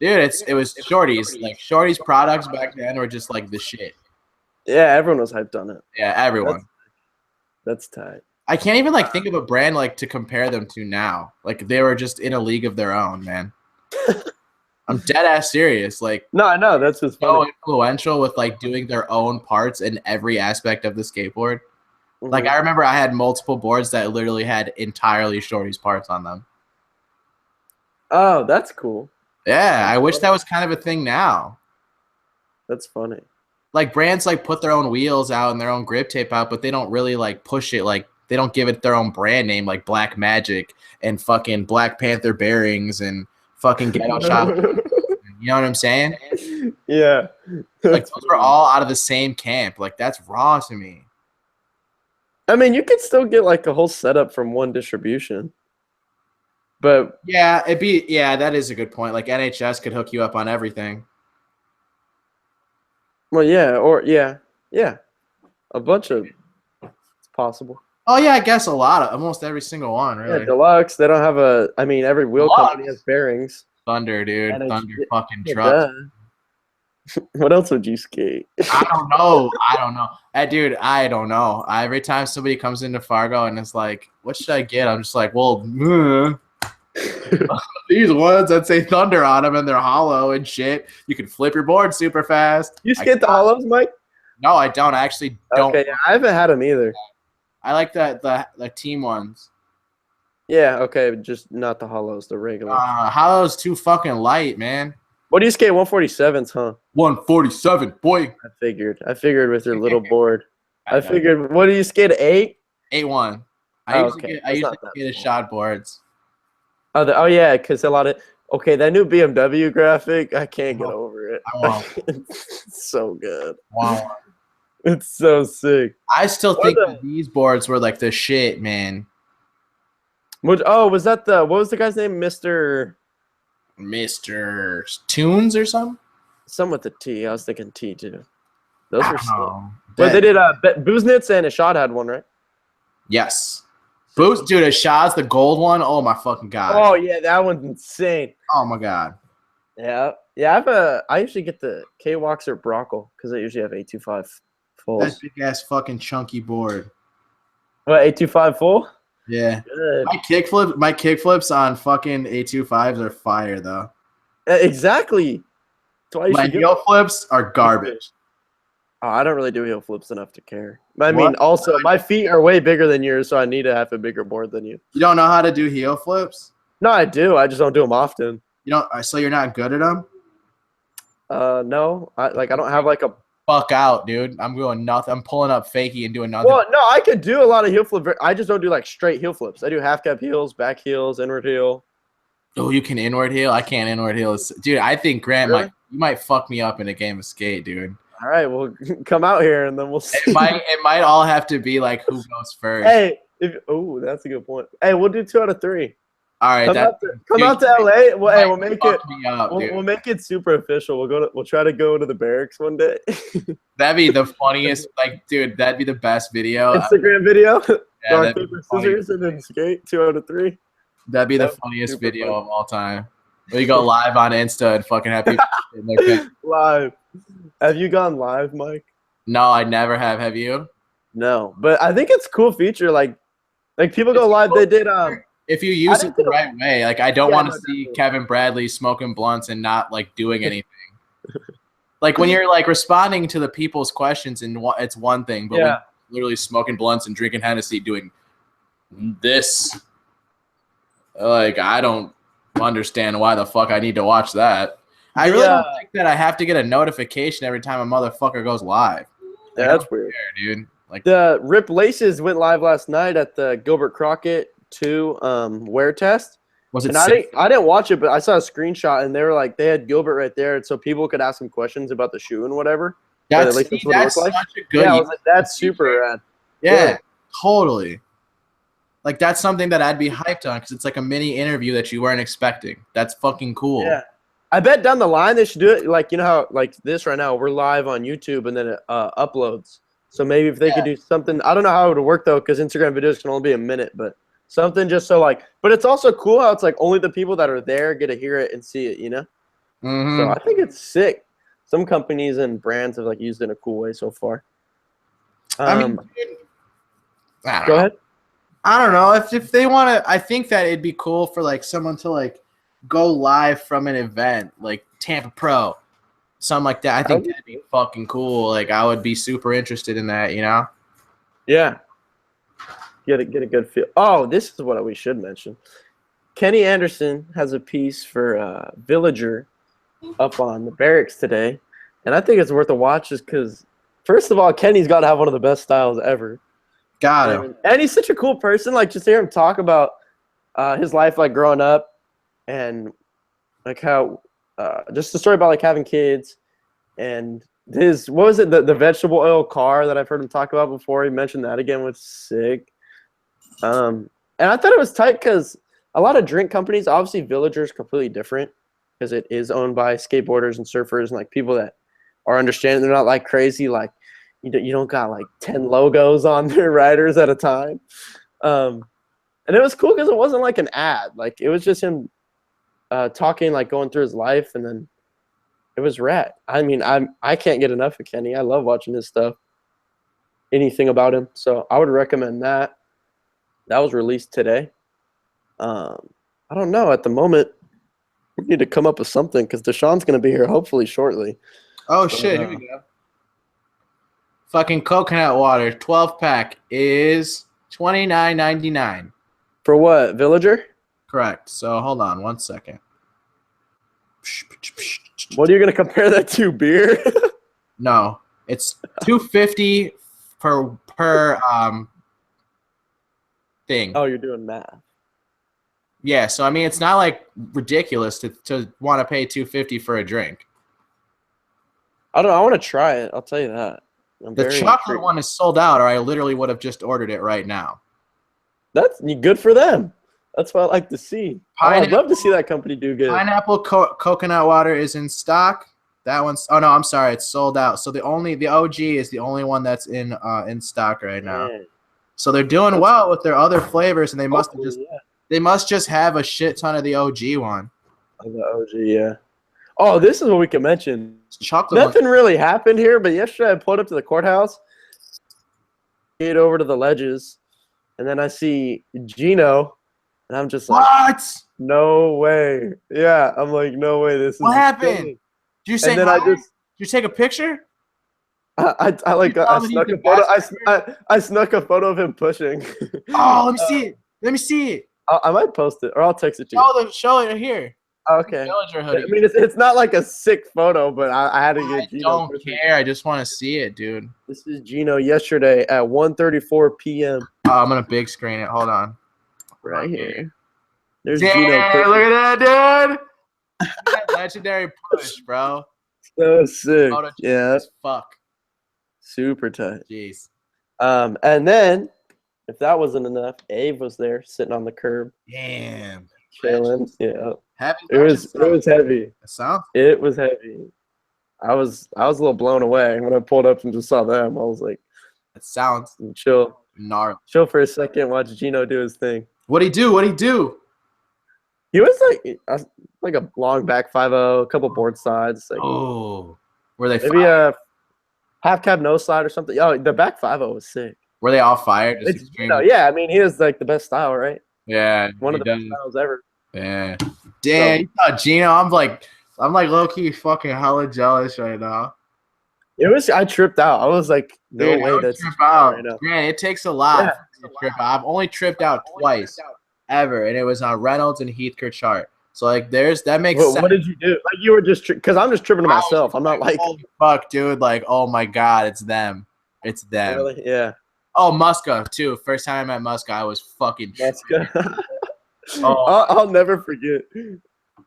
Dude, it was Shorty's. Like Shorty's products back then were just like the shit. Yeah, everyone was hyped on it. Yeah, everyone. That's tight. I can't even like think of a brand like to compare them to now. Like they were just in a league of their own, man. I'm dead ass serious. Like no, I know that's just so influential with like doing their own parts in every aspect of the skateboard. Mm-hmm. Like I remember I had multiple boards that literally had entirely Shorty's parts on them. Oh, that's cool. Yeah, I wish that was kind of a thing now. That's funny. Like brands like put their own wheels out and their own grip tape out, but they don't really like push it. Like they don't give it their own brand name like Black Magic and fucking Black Panther bearings and fucking Ghetto Shop. You know what I'm saying? Yeah. Like those are all out of the same camp. Like that's raw to me. I mean, you could still get like a whole setup from one distribution. But yeah, that is a good point. Like NHS could hook you up on everything. Well, yeah, a bunch of it's possible. Oh yeah, I guess almost every single one, really. Yeah, Deluxe. They don't have every wheel company has bearings. Thunder, dude. Thunder fucking truck. What else would you skate? I don't know. Dude, I don't know. Every time somebody comes into Fargo and it's like, what should I get? I'm just like, well, these ones that say Thunder on them and they're hollow and shit. You can flip your board super fast. You skate the hollows, Mike? No, I don't. I actually don't. Okay, I haven't had them either. I like the team ones. Yeah, okay, just not the hollows, the regular. Hollows too fucking light, man. What do you skate? 147s, huh? 147, boy. I figured with your little board. I figured. What do you skate? 8? 8-1. I usually get a shot boards. Oh yeah, because a lot of that new BMW graphic, I can't get over it. I want. It's so good. Wow. It's so sick. I still Or think that these boards were like the shit, man. was that what was the guy's name? Mr. Tunes or something? Some with the T. I was thinking T too. Those were sick. Oh, But they did Buznitz and Ashad had one, right? yes. Boost, dude, Ashad's the gold one. Oh my fucking god. Oh yeah, that one's insane. Oh my god. Yeah. I usually get the K-Walks or Brockle because they usually have 825 fulls. That big ass fucking chunky board. What, 825 full? Yeah. Good. My kickflips on fucking 825s are fire though. Exactly. My heel flips are garbage. Oh, I don't really do heel flips enough to care. I mean, also, my feet are way bigger than yours, so I need to have a bigger board than you. You don't know how to do heel flips? No, I do. I just don't do them often. You don't. So you're not good at them? No. I don't have like a. Fuck out, dude. I'm doing nothing. I'm pulling up fakie and doing nothing. Well, no, I could do a lot of heel flip. I just don't do like straight heel flips. I do half cap heels, back heels, inward heel. Oh, you can inward heel? I can't inward heel. Dude, I think Grant Really? might fuck me up in a game of skate, dude. All right, well, come out here and then we'll see. It might all have to be like who goes first. Hey, that's a good point. Hey, we'll do 2 out of 3. All right, come out to LA. Well, hey, we'll make it. Up, we'll make it super official. We'll try to go to the barracks one day. That'd be the funniest. Like, dude, that'd be the best video. Instagram video. Yeah, Rock, paper, scissors, and then skate 2 out of 3. That'd be the funniest video of all time. We go live on Insta and fucking have people in their picture. Live. Have you gone live, Mike? No, I never have. Have you? No, but I think it's a cool feature. Like people go live. They did if you use it the right way. Like I don't want to see Kevin Bradley smoking blunts and not like doing anything. Like when you're like responding to the people's questions and it's one thing, but when you're literally smoking blunts and drinking Hennessy doing this, like I don't understand why the fuck I need to watch that. I really don't think that I have to get a notification every time a motherfucker goes live. Yeah, that's weird, dude. Like the Rip Laces went live last night at the Gilbert Crockett 2 wear test. Was it? And I didn't watch it, but I saw a screenshot and they were like they had Gilbert right there, and so people could ask him questions about the shoe and whatever. That's what it looked like. Such a good. Yeah, I was like, that's super rad. Yeah, totally. Like that's something that I'd be hyped on because it's like a mini interview that you weren't expecting. That's fucking cool. Yeah. I bet down the line they should do it like, you know how like this right now we're live on YouTube and then it uploads. So maybe if they could do something, I don't know how it would work though because Instagram videos can only be a minute, but something just so like, but it's also cool how it's like only the people that are there get to hear it and see it, you know? Mm-hmm. So I think it's sick. Some companies and brands have like used it in a cool way so far. I mean, go ahead. I don't know if they want to. I think that it'd be cool for like someone to like go live from an event like Tampa Pro, something like that. I think that'd be fucking cool. Like I would be super interested in that. You know? Yeah. Get a good feel. Oh, this is what we should mention. Kenny Anderson has a piece for Villager up on the barracks today, and I think it's worth a watch just because, first of all, Kenny's got to have one of the best styles ever. Got him. And he's such a cool person. Like, just hear him talk about his life, like, growing up and, like, how just the story about, like, having kids and his – what was it? The vegetable oil car that I've heard him talk about before. He mentioned that again, was sick. And I thought it was tight because a lot of drink companies – obviously, Villager is completely different because it is owned by skateboarders and surfers and, like, people that are understanding. They're not, like, crazy, like – you don't got like 10 logos on their riders at a time. And it was cool because it wasn't like an ad. Like it was just him talking, like going through his life, and then it was rad. I mean, I can't get enough of Kenny. I love watching his stuff. Anything about him. So I would recommend that. That was released today. I don't know. At the moment, we need to come up with something because Dashawn's going to be here hopefully shortly. Oh, shit. Here we go. Fucking coconut water, 12-pack is $29.99. For what? Villager? Correct. So hold on 1 second. What are you gonna compare that to? Beer? No, it's $2.50 per thing. Oh, you're doing math. Yeah, so I mean, it's not like ridiculous to want to pay $250 for a drink. I don't know. I want to try it. I'll tell you that. I'm The very chocolate intrigued. one is sold out, or I literally would have just ordered it right now. That's good for them. That's what I like to see. I'd love to see that company do good. Pineapple coconut water is in stock. That one's oh no, I'm sorry, it's sold out. So the OG is the only one that's in stock right now. Man. So they're doing well with their other flavors, and they must just have a shit ton of the OG one. The OG, yeah. Oh, this is what we can mention. Chocolate. Nothing really happened here, but yesterday I pulled up to the courthouse, get over to the ledges, and then I see Gino, and I'm just like, what? No way. Yeah, I'm like, no way. This is what happened? Insane. Did you say? And then did you take a picture? I snuck a photo. I snuck a photo of him pushing. Oh, let me see it. Let me see it. I might post it, or I'll text it to you. Show it here. Okay. I mean, it's not like a sick photo, but I had to get Gino. I don't care. I just want to see it, dude. This is Gino yesterday at 1:34 p.m. Oh, I'm gonna big screen it. Hold on. Right here. There's Gino. Look at that, dude. Legendary push, bro. So sick. Yeah. Fuck. Super tight. Jeez. And then, if that wasn't enough, Abe was there sitting on the curb. Damn. Chilling. Yeah. It was heavy. It was heavy. I was a little blown away when I pulled up and just saw them. I was like, "That sounds chill, gnarly." Chill for a second. Watch Gino do his thing. What'd he do? He was like a long back 5-0, a couple board sides. Like, were they maybe a half cab no slide or something? Oh, the back 5-0 was sick. Were they all fired? Yeah, I mean, he has like the best style, right? Yeah, one of the best styles ever. Yeah. Damn, you thought Gino. I'm like low key fucking hella jealous right now. I tripped out. I was like, no way that's trip out. Right now. Man, it takes a lot to trip out. I've only tripped out twice ever, and it was on Reynolds and Heath Kirchart. So like that makes sense. What did you do? Like you were just because I'm just tripping to myself. I'm not like holy fuck, dude. Like, oh my god, it's them. It's them. Really? Yeah. Oh, Muska too. First time I met Muska, I was fucking Muska. I'll never forget.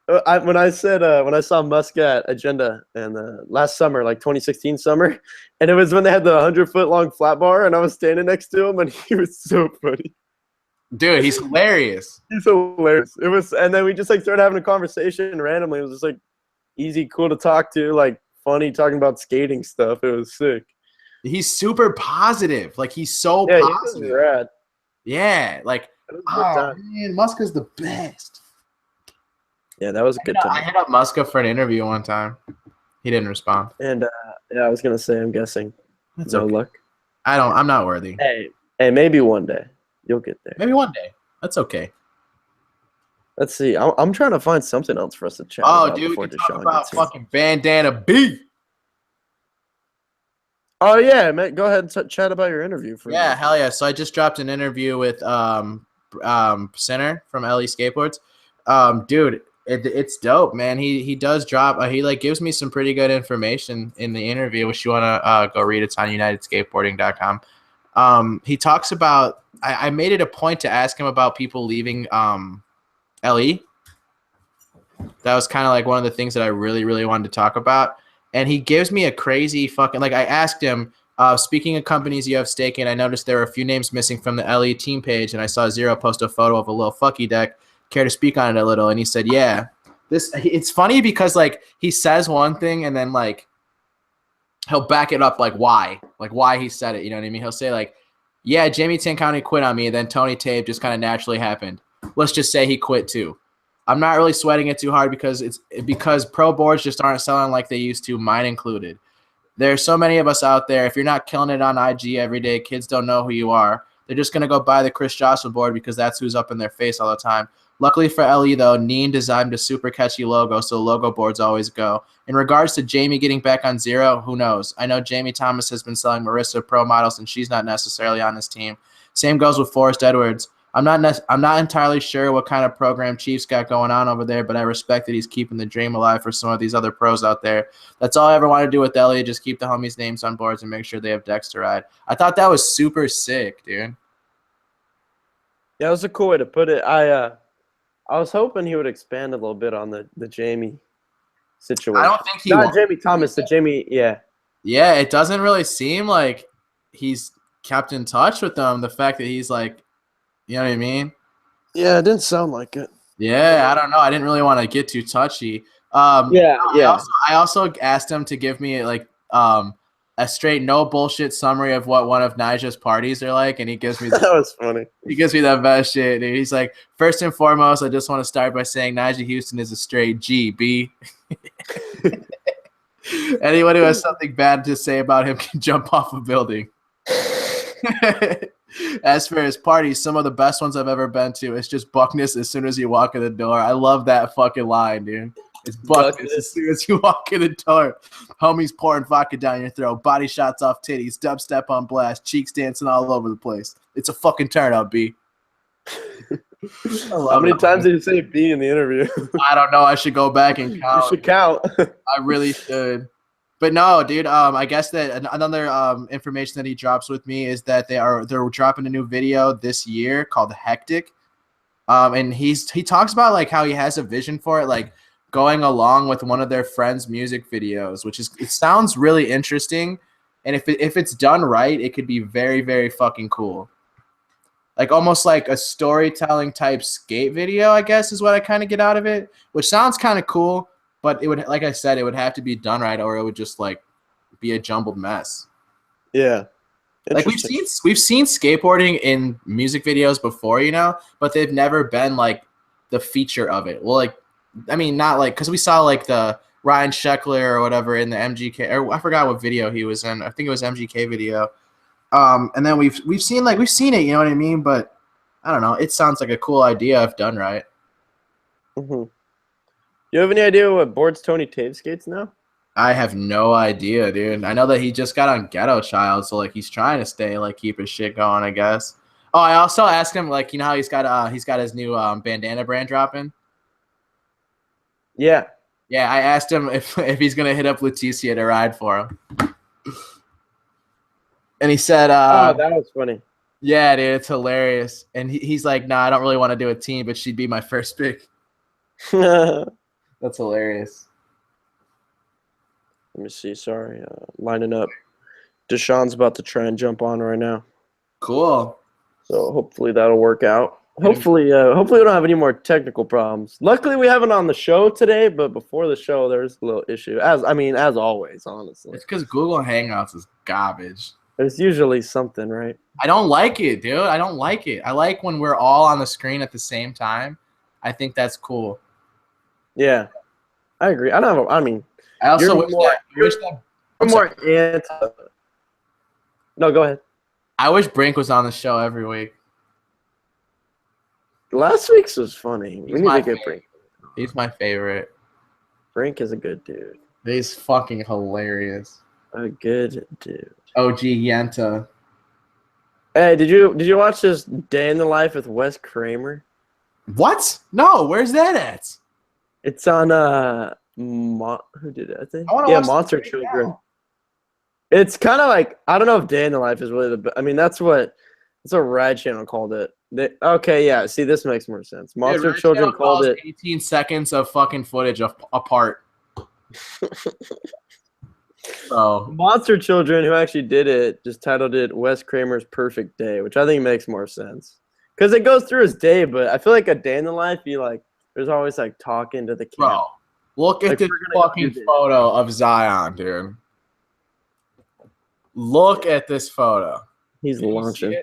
When I saw Muska at Agenda and last summer, like 2016 summer, and it was when they had the 100-foot long flat bar, and I was standing next to him, and he was so funny. Dude, he's hilarious. He's hilarious. It was, and then we just like started having a conversation randomly. It was just like easy, cool to talk to, like funny, talking about skating stuff. It was sick. He's super positive. Like he's so positive. He's rad. Yeah, like man, Muska's the best. Yeah, that was a good time. I hit up Muska for an interview one time. He didn't respond. And I was gonna say, I'm guessing. That's no luck. I'm not worthy. Hey, maybe one day you'll get there. Maybe one day. That's okay. Let's see. I'm trying to find something else for us to chat about. Dude, we talk about fucking Bandana B. Oh yeah, man. Go ahead and chat about your interview. Hell yeah. So I just dropped an interview with Sinner from LE Skateboards. Dude, it's dope, man. He does drop. He like gives me some pretty good information in the interview, which you wanna go read. It's on UnitedSkateboarding.com. He talks about. I made it a point to ask him about people leaving LE. That was kind of like one of the things that I really, really wanted to talk about. And he gives me a crazy fucking, like I asked him, speaking of companies you have stake in, I noticed there were a few names missing from the LE team page, and I saw Zero post a photo of a little fucky deck. Care to speak on it a little? And he said, yeah. It's funny because like he says one thing and then like he'll back it up like why he said it, you know what I mean? He'll say like, yeah, Jamie Tancounty quit on me, and then Tony Tape just kind of naturally happened. Let's just say he quit too. I'm not really sweating it too hard because pro boards just aren't selling like they used to, mine included. There's so many of us out there. If you're not killing it on IG every day, kids don't know who you are. They're just going to go buy the Chris Joshua board because that's who's up in their face all the time. Luckily for LE, though, Neen designed a super catchy logo, so logo boards always go. In regards to Jamie getting back on Zero, who knows? I know Jamie Thomas has been selling Marissa Pro models, and she's not necessarily on his team. Same goes with Forrest Edwards. I'm not entirely sure what kind of program Chief's got going on over there, but I respect that he's keeping the dream alive for some of these other pros out there. That's all I ever want to do with LE, just keep the homies' names on boards and make sure they have decks to ride. I thought that was super sick, dude. Yeah, that was a cool way to put it. I was hoping he would expand a little bit on the Jamie situation. I don't think he Not will. Jamie Thomas, the Jamie. Yeah. Yeah, it doesn't really seem like he's kept in touch with them. The fact that he's like, you know what I mean? Yeah, it didn't sound like it. Yeah, I don't know. I didn't really want to get too touchy. Yeah, yeah. I also asked him to give me like a straight no bullshit summary of what one of Nigel's parties are like, and he gives me That was funny. he gives me that best shit. Dude. He's like, first and foremost, I just want to start by saying Nigel Houston is a straight GB. Anyone who has something bad to say about him can jump off a building. As for his parties, some of the best ones I've ever been to, it's just buckness as soon as you walk in the door. I love that fucking line, dude. It's buckness as soon as you walk in the door. Homies pouring vodka down your throat, body shots off titties, dubstep on blast, cheeks dancing all over the place. It's a fucking turnout, B. How many times did you say B in the interview? I don't know. I should go back and count. You should count. I really should. But no, dude. I guess that another information that he drops with me is that they're dropping a new video this year called Hectic. And he talks about like how he has a vision for it, like going along with one of their friends' music videos, which is it sounds really interesting. And if it's done right, it could be very, very fucking cool. Like almost like a storytelling type skate video, I guess, is what I kind of get out of it, which sounds kind of cool. But it would, like I said, it would have to be done right, or it would just like be a jumbled mess. Yeah, like we've seen skateboarding in music videos before, you know, but they've never been like the feature of it. Well, like I mean, not like because we saw like the Ryan Sheckler or whatever in the MGK, or I forgot what video he was in. I think it was MGK video. And then we've seen it, you know what I mean? But I don't know. It sounds like a cool idea if done right. Mm-hmm. You have any idea what boards Tony Taves skates now? I have no idea, dude. I know that he just got on Ghetto Child, so like he's trying to stay like keep his shit going, I guess. Oh, I also asked him like, you know how he's got his new bandana brand dropping. Yeah. Yeah, I asked him if he's gonna hit up Leticia to ride for him. And he said, oh, that was funny. Yeah, dude, it's hilarious. And he's like, nah, I don't really want to do a team, but she'd be my first pick. That's hilarious. Let me see. Sorry. Lining up. Dashawn's about to try and jump on right now. Cool. So hopefully that'll work out. Hopefully we don't have any more technical problems. Luckily, we haven't on the show today, but before the show, there's a little issue. As always, honestly. It's because Google Hangouts is garbage. There's usually something, right? I don't like it, dude. I don't like it. I like when we're all on the screen at the same time. I think that's cool. Yeah, I agree. I also wish that No, go ahead. I wish Brink was on the show every week. Last week's was funny. We need to get Brink. He's my favorite. Brink is a good dude. He's fucking hilarious. A good dude. OG Yenta. Hey, did you watch this Day in the Life with Wes Kramer? What? No, where's that at? It's on who did it? I think Monster Children. Now. It's kind of like I don't know if Day in the Life is really that's what Rad Channel called it. Okay, yeah. See, this makes more sense. Monster Children called it 18 seconds of fucking footage apart. So Monster Children, who actually did it, just titled it Wes Kramer's Perfect Day, which I think makes more sense because it goes through his day. But I feel like a day in the life, there's always like talking to the camera. Bro, look at this fucking photo of Zion, dude. Look at this photo. He's launching.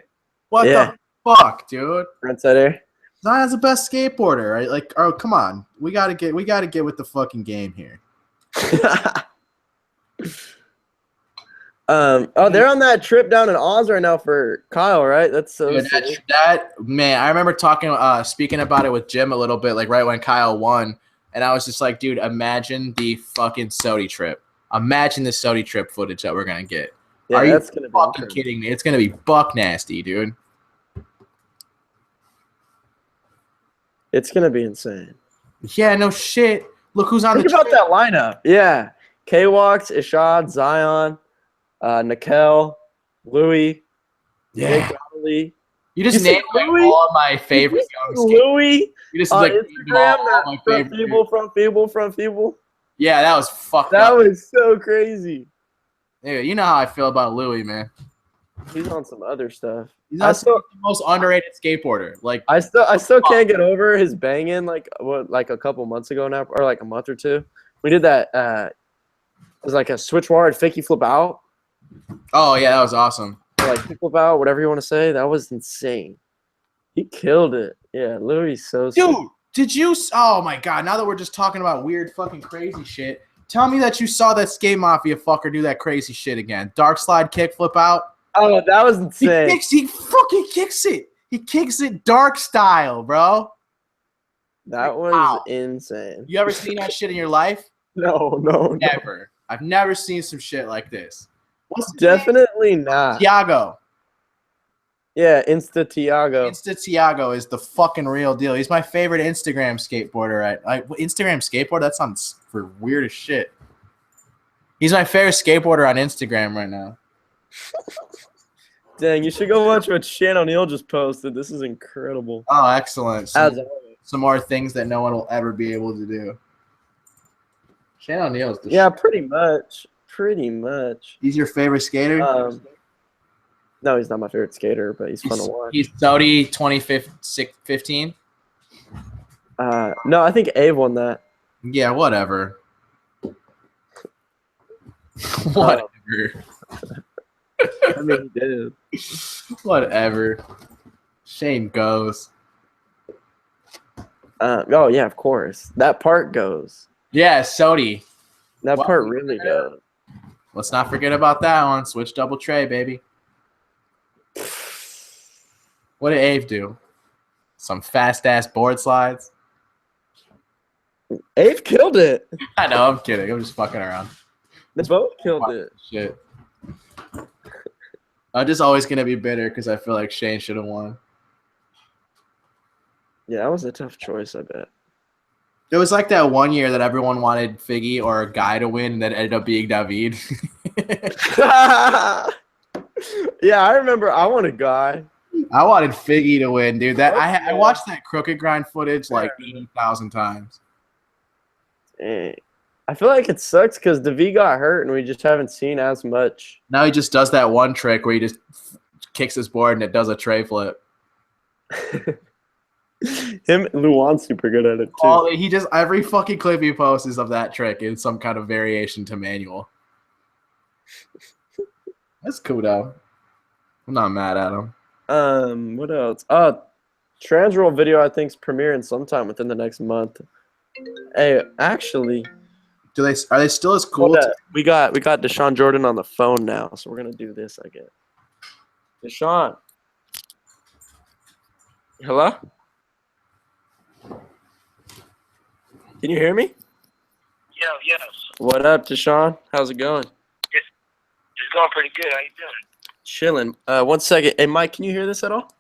What the fuck, dude? Trendsetter. Zion's the best skateboarder, right? Like, oh, come on. We gotta get with the fucking game here. They're on that trip down in Oz right now for Kyle, right? That's so that man. I remember speaking about it with Jim a little bit, like right when Kyle won, and I was just like, dude, imagine the fucking Sodi trip. Imagine the Sodi trip footage that we're gonna get. Yeah, Are you gonna fucking kidding me? It's gonna be buck nasty, dude. It's gonna be insane. Yeah, no shit. Look who's on Think about that lineup. Yeah. K-Walks, Ishad, Zion, Nikel, Louis, yeah. Jake Lee. You just named all of my favorite young Louis? You just On like Instagram, all my front favorite. feeble, front feeble, front feeble. Yeah, that was fucked That up. was so crazy. Yeah, you know how I feel about Louis, man. He's on some other stuff. He's not the most underrated skateboarder. Like I still can't get over his banging like a couple months ago now, or like a month or two. We did that. It was like a switch wide fakie flip out, oh yeah, that was awesome. or like kick flip out, whatever you want to say. That was insane. He killed it. Yeah, literally so sick. Dude, did you? Oh my god! Now that we're just talking about weird fucking crazy shit, tell me that you saw that Skate Mafia fucker do that crazy shit again. Dark slide kick flip out. Oh, that was insane. He fucking kicks it. He kicks it dark style, bro. That was insane. You ever seen that shit in your life? No. Never. I've never seen some shit like this. What's his Definitely name? not. Tiago. Yeah, Insta Tiago. Insta Tiago is the fucking real deal. He's my favorite Instagram skateboarder. Instagram skateboard? That sounds for weird as shit. He's my favorite skateboarder on Instagram right now. Dang, you should go watch what Shane O'Neill just posted. This is incredible. Oh, excellent. As Some more things that no one will ever be able to do. Shane O'Neill's the yeah, shit. pretty much. Pretty much. He's your favorite skater? No, he's not my favorite skater, but he's fun to watch. He's Saudi 2015? No, I think Abe won that. Yeah, whatever. Whatever. I mean, he did. Whatever. Shane goes. Oh, yeah, of course. That part goes. Yeah, Saudi. That part really goes. Let's not forget about that one. Switch double tray, baby. What did Abe do? Some fast-ass board slides? Abe killed it. I know, I'm kidding. I'm just fucking around. They both killed it. Shit. I'm just always going to be bitter because I feel like Shane should have won. Yeah, that was a tough choice, I bet. It was like that one year that everyone wanted Figgy or a guy to win and then ended up being David. Yeah, I remember I want a guy. I wanted Figgy to win, dude. That I watched that crooked grind footage like 80,000 times. Dang. I feel like it sucks because David got hurt and we just haven't seen as much. Now he just does that one trick where he just kicks his board and it does a tray flip. Him, Luan's super good at it too. Oh, he just every fucking clip he posts is of that trick in some kind of variation to manual. That's cool though. I'm not mad at him. What else? Transroll video I think's premiering sometime within the next month. Hey, actually, Are they still as cool? We got Dashawn Jordan on the phone now, so we're gonna do this, I guess. Dashawn. Hello? Can you hear me? Yeah, yes. What up, Dashawn? How's it going? It's going pretty good. How you doing? Chilling. 1 second. Hey, Mike, can you hear this at all?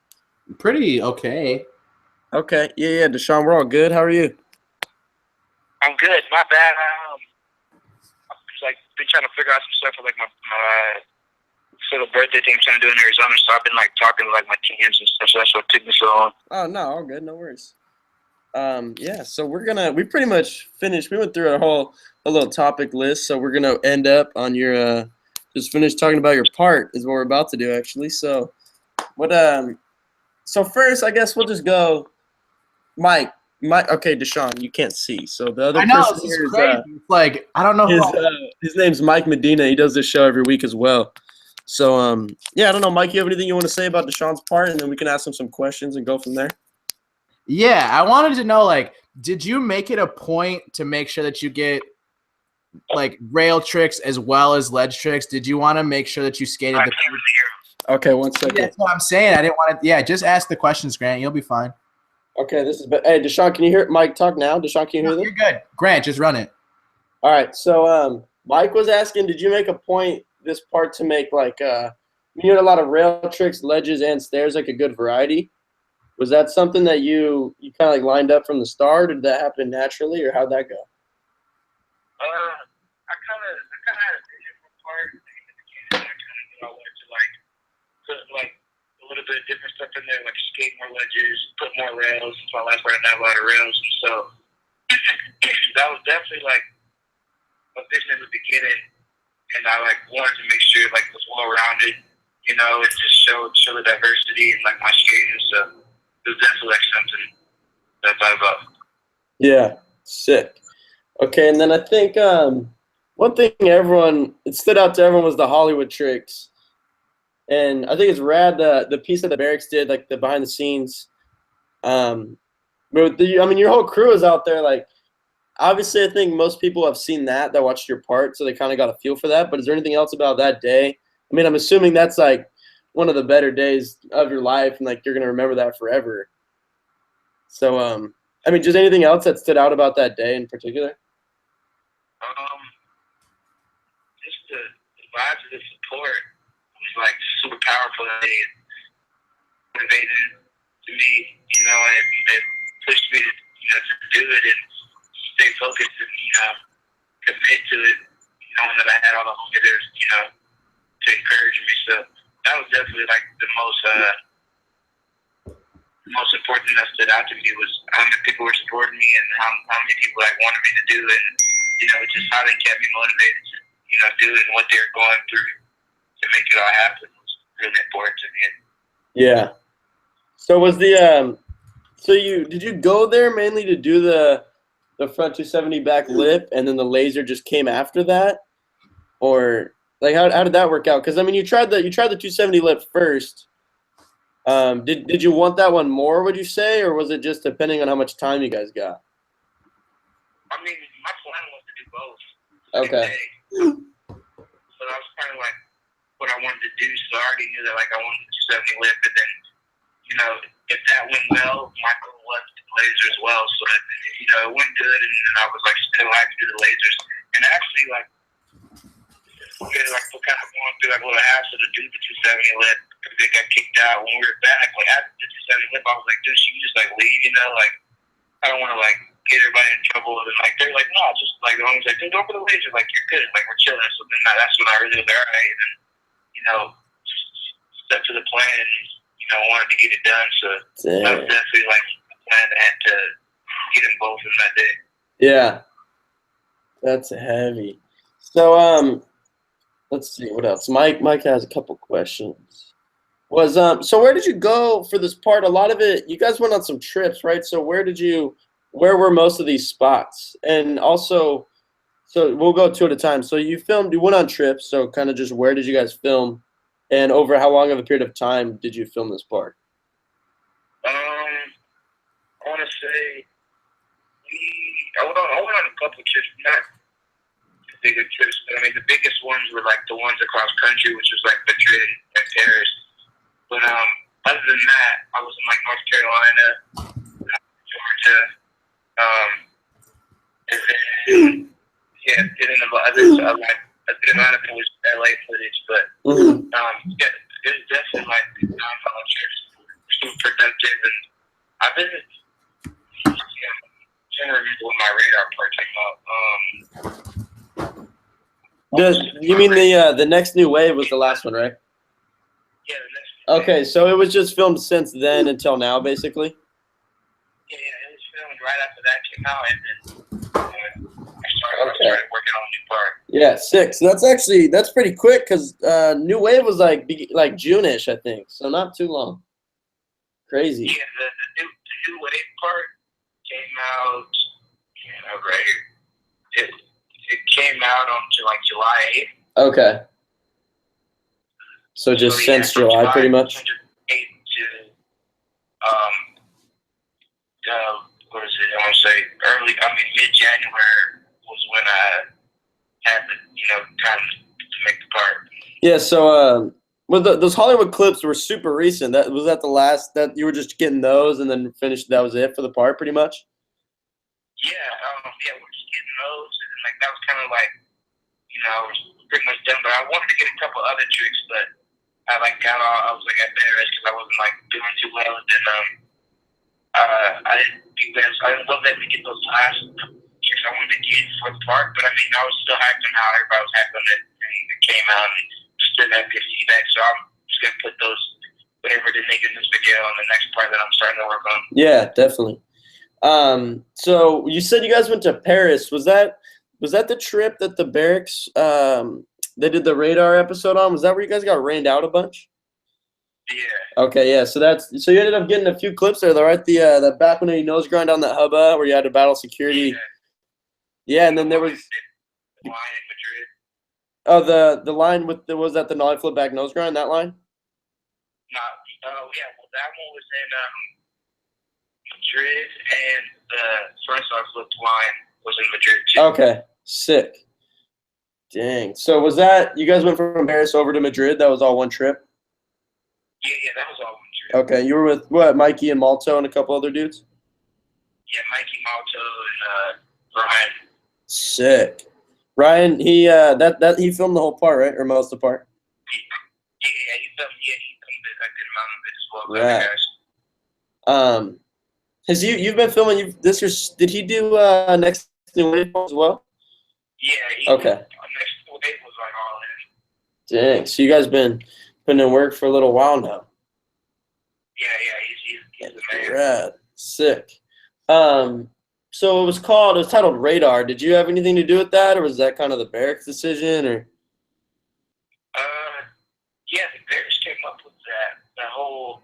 Pretty okay. Okay. Yeah, Dashawn, we're all good. How are you? I'm good. My bad. I've been trying to figure out some stuff for my little birthday thing I'm trying to do in Arizona. So I've been talking to my teams and stuff. So that's what took me so long. Oh no, all good. No worries. Yeah. So we pretty much finished. We went through a little topic list. So we're gonna end up on your just finish talking about your part is what we're about to do actually. So so first I guess we'll just go, Mike. Okay, Dashawn, you can't see. So the other person here is I don't know. His name's Mike Medina. He does this show every week as well. So yeah, I don't know, Mike. You have anything you want to say about Dashawn's part, and then we can ask him some questions and go from there. Yeah, I wanted to know, did you make it a point to make sure that you get rail tricks as well as ledge tricks? Did you want to make sure that you skated the? Okay, 1 second. That's what I'm saying. I didn't want to. Yeah, just ask the questions, Grant. You'll be fine. Okay, hey, Dashawn, can you hear Mike talk now? Dashawn, can you hear this? You're good. Grant, just run it. All right, so Mike was asking, did you make a point this part to make you had a lot of rail tricks, ledges, and stairs, a good variety? Was that something that you kind of lined up from the start, or did that happen naturally, or how'd that go? I kind of had a vision for part. I wanted to put a little bit put different stuff in there, like skate more ledges, put more rails. It's my last part, I didn't have a lot of rails. And so that was definitely like a vision in the beginning. And I like wanted to make sure like it was well rounded, you know, and just show the diversity and like my skating. So it was definitely like something that I thought about. Yeah, sick. Okay, and then I think one thing it stood out to everyone was the Hollywood tricks. And I think it's rad the piece that the Barracks did, like the behind the scenes. But your whole crew is out there. Like, obviously, I think most people have seen that watched your part, so they kind of got a feel for that. But is there anything else about that day? I mean, I'm assuming that's like one of the better days of your life, and like you're gonna remember that forever. So, I mean, just anything else that stood out about that day in particular? Just the vibes of the support was like super powerful and motivating to me, you know, and it pushed me to, you know, to do it and stay focused and, you know, commit to it, knowing that I had all the hitters, you know, to encourage me. So that was definitely like the most important thing that stood out to me was how many people were supporting me and how many people like wanted me to do it. And, you know, just how they kept me motivated to, you know, do it and what they were going through to make it all happen was really important to me. Yeah. So was did you go there mainly to do the front 270 back lip and then the laser just came after that? Or like how did that work out? Because I mean you tried the 270 lip first. Did you want that one more, would you say, or was it just depending on how much time you guys got? I mean, my plan was to do both. Okay. So that was kind of like what I wanted to do. So I already knew that like I wanted the 270 lip, but then, you know, if that went well, my goal was to do laser as well. So, you know, it went good, and I was like still happy to do the lasers. And actually, like, we're kind of going through like a little hassle to do the 270 lip because they got kicked out when we were back. Like after the 270 lip, I was like, dude, should we just like leave? You know, like I don't want to like get everybody in trouble. And like they're like, no, just like the homies like, dude, go for the laser. Like you're good. Like we're chilling. So then that's when I really was all right. And then, you know, just stuck to the plan and you know wanted to get it done. So that was definitely like the plan that had to get them both in that day. Yeah, that's heavy. So let's see what else. Mike has a couple questions. So where did you go for this part? A lot of it, you guys went on some trips, right? So where were most of these spots? And also, so we'll go two at a time. So you went on trips. So kind of just where did you guys film? And over how long of a period of time did you film this part? I want to say I went on a couple of trips, not bigger trips, but I mean the biggest ones were like the ones across country, which was like Madrid and Paris. But other than that, I was in like North Carolina, Georgia, and then a good amount of it was LA footage, but yeah, it was definitely like $9 trips, super productive, and I've been trying to remember when my radar part came out. You mean the Next New Wave was the last one, right? Yeah, the next one. Okay, so it was just filmed since then until now, basically? Yeah, it was filmed right after that came out, and then I started working on a new part. Yeah, 6. That's pretty quick because New Wave was like June-ish, I think, so not too long. Crazy. Yeah, the new Wave part came out right here. It came out on July 8th. Okay. So just since July, pretty much. 8th to what is it? I want to say mid-January was when I had the time to make the part. Yeah. So those Hollywood clips were super recent. Was that the last that you were just getting those and then finished? That was it for the part, pretty much. Yeah. We're just getting those, and like that was kind of like I was pretty much done. But I wanted to get a couple other tricks, but I I was like embarrassed because I wasn't like doing too well, and then I didn't do that. So I didn't let me get those last tricks I wanted to get for the part. But I mean, I was still hyped on how everybody was hyped on it, and it came out and still had good feedback. So I'm just gonna put those whatever didn't make it in this video on the next part that I'm starting to work on. Yeah, definitely. So you said you guys went to Paris. Was that the trip that the Barracks they did the radar episode on? Was that where you guys got rained out a bunch? Yeah. Okay, yeah. So you ended up getting a few clips there, though, right? The back when you nose grind on that hubba where you had to battle security. Yeah, and then there was the line in Madrid. Oh, the line with was that the nollie flip back nose grind, that line? No, yeah. Well, that one was in Madrid, and the frontside flip line was in Madrid too. Okay, sick. Dang. So was that you guys went from Paris over to Madrid? That was all one trip? Yeah, that was all one trip. Okay, you were with what, Mikey and Malto and a couple other dudes? Yeah, Mikey, Malto, and Ryan. Sick. Ryan, he he filmed the whole part, right, or most of the part? Yeah, he filmed a good amount of it as well. Right. Guys. Has you've been filming this year? Did he do next new wave as well? Yeah. Okay. Next wave was like all in. Dang. So you guys been putting in work for a little while now. Yeah, he's the man. Rad. Sick. So it was titled Radar. Did you have anything to do with that, or was that kind of the Barracks decision, or? Yeah, the Barracks came up with that whole,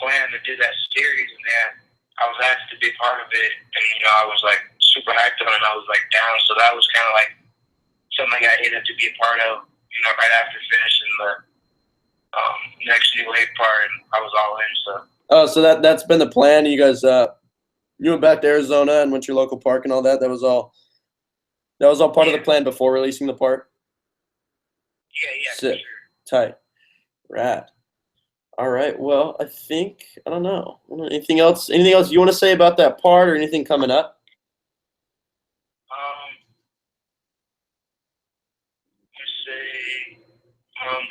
plan to do that series, and then I was asked to be part of it, and I was like super hyped on it. I was like down, so that was kind of like something I got hit up to be a part of, right after finishing the next new wave part, and I was all in. So. Oh, so that's been the plan. You guys, you went back to Arizona and went to your local park and all that. That was all part of the plan before releasing the part. Yeah. Sick. For sure. Tight. Rad. All right. Well, I don't know. Anything else you want to say about that part or anything coming up? Just say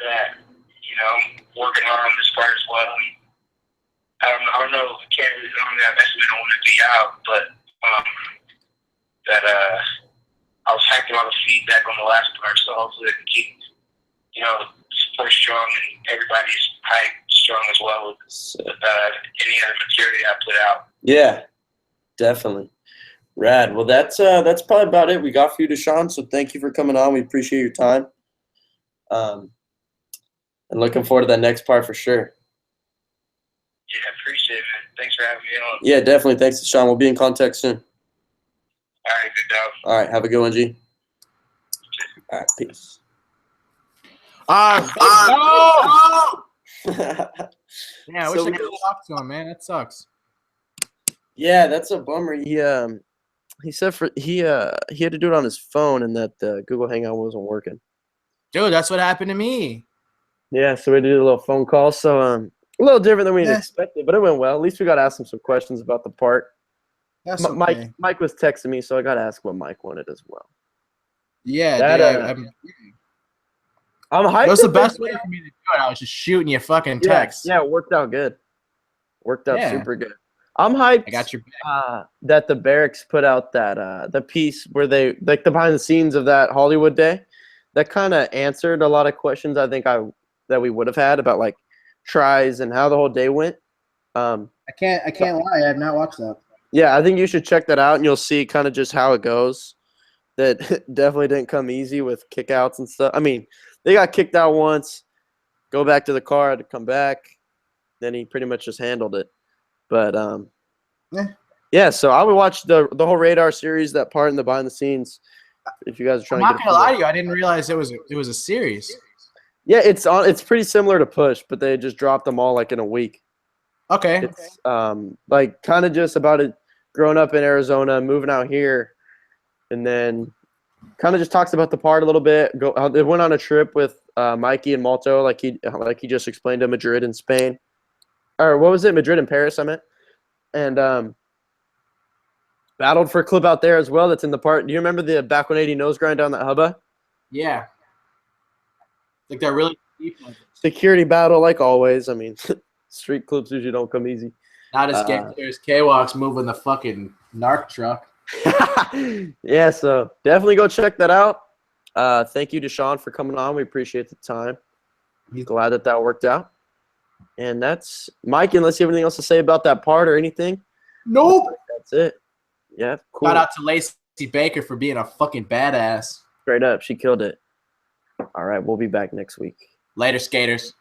that, working hard on this part as well. I don't know. I don't have estimate on when to be out, but that I was hyped about the feedback on the last part, so hopefully I can keep, support strong and everybody's hype strong as well with any other material I put out. Yeah, definitely. Rad. Well, that's probably about it we got for you, Dashawn. So thank you for coming on. We appreciate your time. And looking forward to that next part for sure. Yeah, appreciate it, man. Thanks for having me on. Yeah, definitely. Thanks, Dashawn. We'll be in contact soon. All right, good dog. All right, have a good one, G. All right, peace. Yeah, I wish I could talk to him, man. That sucks. Yeah, that's a bummer. He said he had to do it on his phone and that Google Hangout wasn't working. Dude, that's what happened to me. Yeah, so we did a little phone call. So a little different than we expected, but it went well. At least we got to ask him some questions about the part. That's okay. Mike was texting me, so I got to ask what Mike wanted as well. Yeah, I'm hyped. That's the best way for me to do it. I was just shooting you fucking texts. Yeah, it worked out good. Worked out super good. I'm hyped. I got your back. That the Barracks put out that the piece where they like the behind the scenes of that Hollywood day. That kind of answered a lot of questions I think that we would have had about like tries and how the whole day went. I can't lie. I have not watched that. Yeah, I think you should check that out, and you'll see kind of just how it goes. That definitely didn't come easy with kickouts and stuff. I mean, they got kicked out once, go back to the car to come back. Then he pretty much just handled it. But yeah. So I would watch the whole Radar series, that part in the behind the scenes. If you guys are trying I'm to not gonna lie to you, I didn't realize it was a series. Yeah, it's pretty similar to Push, but they just dropped them all like in a week. Okay. It's like kind of just about it growing up in Arizona, moving out here, and then kind of just talks about the part a little bit. They went on a trip with Mikey and Malto, like he just explained, to Madrid and Spain, or what was it, Madrid and Paris? I meant, and battled for a clip out there as well. That's in the part. Do you remember the back 180 nose grind down that hubba? Yeah. Like they're really deep. Security battle, like always. I mean, street clips usually don't come easy. Not as gangster as K-Walk's moving the fucking narc truck. Yeah, so definitely go check that out. Thank you, Dashawn, for coming on. We appreciate the time. He's glad that worked out. And that's Mike. Unless you have anything else to say about that part or anything. Nope. That's it. Yeah, cool. Shout out to Lacey Baker for being a fucking badass. Straight up, she killed it. All right, we'll be back next week. Later, skaters.